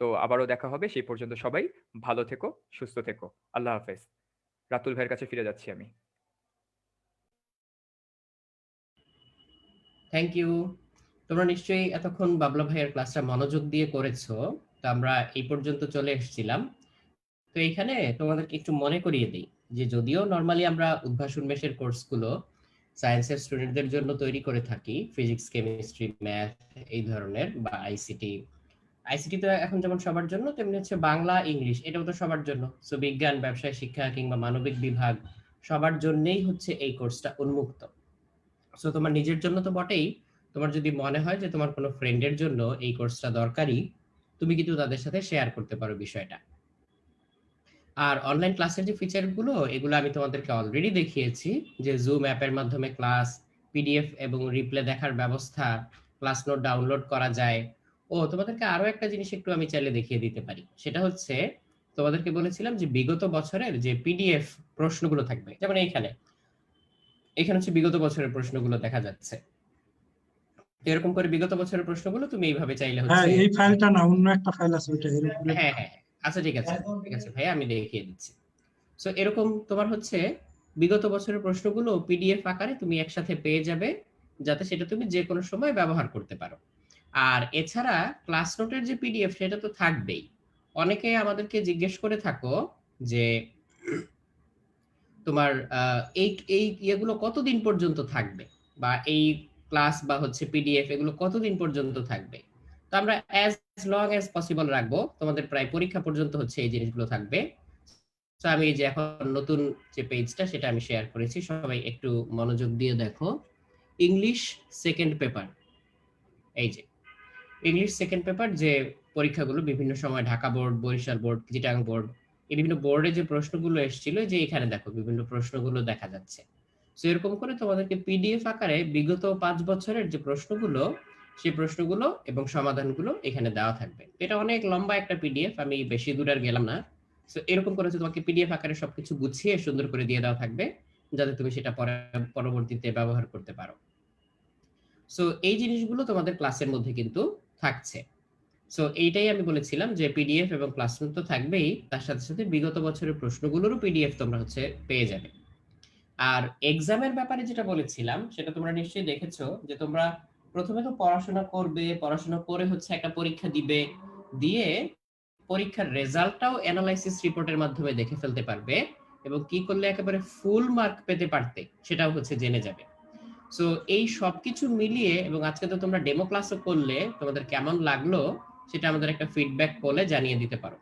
তো আবারও দেখা হবে, সেই পর্যন্ত সবাই ভালো থেকো, সুস্থ থেকো। আল্লাহ হাফেজ। রাতুল ভাইয়ের কাছে ফিরে যাচ্ছি আমি।
Thank you. তোমরা নিশ্চয়ই এতক্ষণ বাবলা ভাইয়ের ক্লাসটা মনোযোগ দিয়ে করেছো। তো আমরা এই পর্যন্ত চলে এসেছিলাম। তো এখানে তোমাদেরকে একটু মনে করিয়ে দিই যে যদিও নরমালি আমরা উদ্ভাসন মেশের কোর্সগুলো সায়েন্সের স্টুডেন্টদের জন্য তৈরি করে থাকি, ফিজিক্স, কেমিস্ট্রি, ম্যাথ এই ধরনের, বা আইসিটি। আইসিটি তো এখন যেমন সবার জন্য, তেমনি হচ্ছে বাংলা, ইংলিশ এটাও তো সবার জন্য। সো বিজ্ঞান, ব্যবসায় শিক্ষা কিংবা মানবিক বিভাগ সবার জন্যই হচ্ছে এই কোর্সটা উন্মুক্ত। সো তোমার নিজের জন্য তো বটেই, তোমার যদি মনে হয় যে তোমার কোনো ফ্রেন্ডের জন্য এই কোর্সটা দরকারি, তুমি কিন্তু তাদের সাথে শেয়ার করতে পারো বিষয়টা। আর অনলাইন ক্লাসের যে ফিচারগুলো, এগুলো আমি তোমাদেরকে অলরেডি দেখিয়েছি, যে জুম অ্যাপের মাধ্যমে ক্লাস, পিডিএফ এবং রিপ্লে দেখার ব্যবস্থা, ক্লাস নোট ডাউনলোড করা যায়। ও তোমাদেরকে আরো একটা জিনিস একটু আমি চাইলে দেখিয়ে দিতে পারি, সেটা হচ্ছে তোমাদেরকে বলেছিলাম যে বিগত বছরের যে পিডিএফ প্রশ্নগুলো থাকবে, যেমন এখানে হচ্ছে বিগত বছরের প্রশ্নগুলো দেখা যাচ্ছে। এরকম করে বিগত বছরের প্রশ্নগুলো তুমি এইভাবে চাইলে
হ্যাঁ,
হচ্ছে।
এই ফাইলটা না, অন্য একটা ফাইল আছে ওইটা এর উপরে।
হ্যাঁ হ্যাঁ, আচ্ছা ঠিক আছে ঠিক আছে ভাইয়া, আমি দেখিয়ে দিচ্ছি। সো এরকম তোমার হচ্ছে বিগত বছরের প্রশ্নগুলো পিডিএফ আকারে তুমি একসাথে পেয়ে যাবে, যাতে সেটা তুমি যে কোনো সময় ব্যবহার করতে পারো। আর এছাড়া ক্লাস নোটের যে পিডিএফ সেটা তো থাকবেই। অনেকে আমাদেরকে জিজ্ঞেস করে থাকো যে তোমার এই এই ইয়েগুলো কতদিন পর্যন্ত থাকবে, বা এই ক্লাস বা হচ্ছে পিডিএফ এগুলো কতদিন পর্যন্ত থাকবে। তো আমরা অ্যাজ লং অ্যাজ পসিবল রাখবো, তোমাদের প্রায় পরীক্ষা পর্যন্ত হচ্ছে এই জিনিসগুলো থাকবে। তো আমি যে এখন নতুন যে পেজটা সেটা আমি শেয়ার করেছি, সবাই একটু মনোযোগ দিয়ে দেখো। ইংলিশ সেকেন্ড পেপার, এই যে ইংলিশ সেকেন্ড পেপার যে পরীক্ষাগুলো বিভিন্ন সময় Dhaka board, Barishal board, Chittagong board, এই বিভিন্ন বোর্ডে যে প্রশ্নগুলো এসেছিল, যে এখানে দেখো বিভিন্ন প্রশ্নগুলো দেখা যাচ্ছে। তো এরকম করে তোমাদেরকে পিডিএফ আকারে বিগত 5 বছরের যে প্রশ্নগুলো, সেই প্রশ্নগুলো এবং সমাধানগুলো এখানে দেওয়া থাকবে। এটা অনেক লম্বা একটা পিডিএফ, আমি বেশি দূর আর গেলাম না। তো এরকম করে তোমাকে পিডিএফ আকারে সবকিছু গুছিয়ে সুন্দর করে দিয়ে দেওয়া থাকবে, যাতে তুমি সেটা পরবর্তীতে ব্যবহার করতে পারো। সো এই জিনিসগুলো তোমাদের ক্লাসের মধ্যে কিন্তু থাকছে। সো এইটাই আমি বলেছিলাম যে পিডিএফ এবং ক্লাসরুম তো থাকবেই, তার সাথে সাথে বিগত বছরের প্রশ্নগুলোরও পিডিএফ তোমরা হচ্ছে পেয়ে যাবে। আর এক্সামের ব্যাপারে যেটা বলেছিলাম সেটা তোমরা নিশ্চয়ই দেখেছো যে তোমরা প্রথমে তো পড়াশোনা করবে, পড়াশোনা করে হচ্ছে একটা পরীক্ষা দিবে, দিয়ে পরীক্ষার রেজাল্টটাও অ্যানালাইসিস রিপোর্টের মাধ্যমে দেখে ফেলতে পারবে, এবং কি করলে একেবারে ফুল মার্ক পেতে পারতে সেটাও হচ্ছে জেনে যাবে। সো এই সবকিছু মিলিয়ে, এবং আজকে তো তোমরা ডেমো ক্লাসও করলে, তোমাদের কেমন লাগলো সেটা আমাদের একটা ফিডব্যাক বলে জানিয়ে দিতে পারো।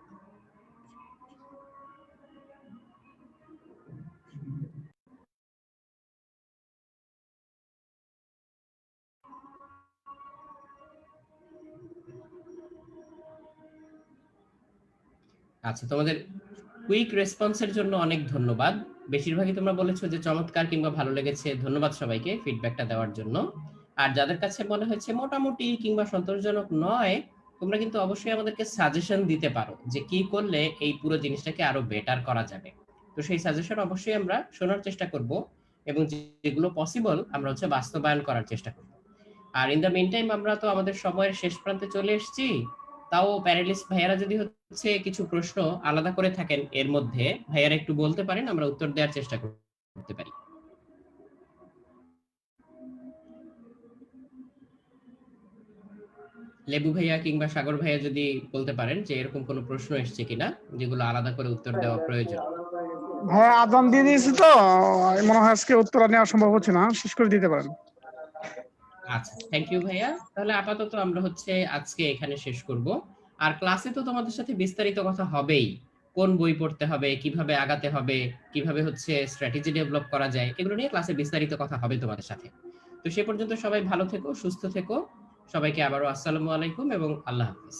আচ্ছা, তোমাদের কুইক রেসপন্সের জন্য অনেক ধন্যবাদ। বেশিরভাগই তোমরা বলেছো যে চমৎকার কিংবা ভালো লেগেছে। ধন্যবাদ সবাইকে ফিডব্যাকটা দেওয়ার জন্য। আর যাদের কাছে মনে হয়েছে মোটামুটি কিংবা সন্তোষজনক নয়, তোমরা কিন্তু অবশ্যই আমাদেরকে সাজেশন দিতে পারো যে কি করলে এই পুরো জিনিসটাকে আরো বেটার করা যাবে। তো সেই সাজেশন অবশ্যই আমরা শোনার চেষ্টা করব, এবং যেগুলো পসিবল আমরা হচ্ছে বাস্তবায়ন করার চেষ্টা করব। আর ইন দ্য মিন টাইম আমরা তো আমাদের সময়ের শেষ প্রান্তে চলে এসেছি। তাও প্যানেলিস্ট ভাইয়ারা যদি হচ্ছে কিছু প্রশ্ন আলাদা করে থাকেন এর মধ্যে, ভাইয়ারা একটু বলতে পারেন, আমরা উত্তর দেওয়ার চেষ্টা করতে পারি। লেবু ভাইয়া কিংবা সাগর ভাইয়া যদি বলতে পারেন যে এরকম কোনো প্রশ্ন এসেছে কিনা যেগুলো আলাদা করে উত্তর দেওয়া প্রয়োজন।
হ্যাঁ, আজান দিয়ে দিয়েছি তো, মনে হয় আজকে উত্তর নেওয়া সম্ভব হচ্ছে না, শেষ করে দিতে পারেন।
আচ্ছা, থ্যাংক ইউ ভাইয়া। তাহলে আপাতত আমরা হচ্ছে আজকে এখানে শেষ করব। আর ক্লাসে তো তোমাদের সাথে বিস্তারিত কথা হবেই, কোন বই পড়তে হবে, কিভাবে আগাতে হবে, কিভাবে হচ্ছে স্ট্র্যাটেজি ডেভেলপ করা যায়, এগুলো নিয়ে ক্লাসে বিস্তারিত কথা হবে তোমাদের সাথে। তো সে পর্যন্ত সবাই ভালো থেকো, সুস্থ থেকো। সবাইকে আবারও আসসালামু আলাইকুম এবং আল্লাহ হাফেজ।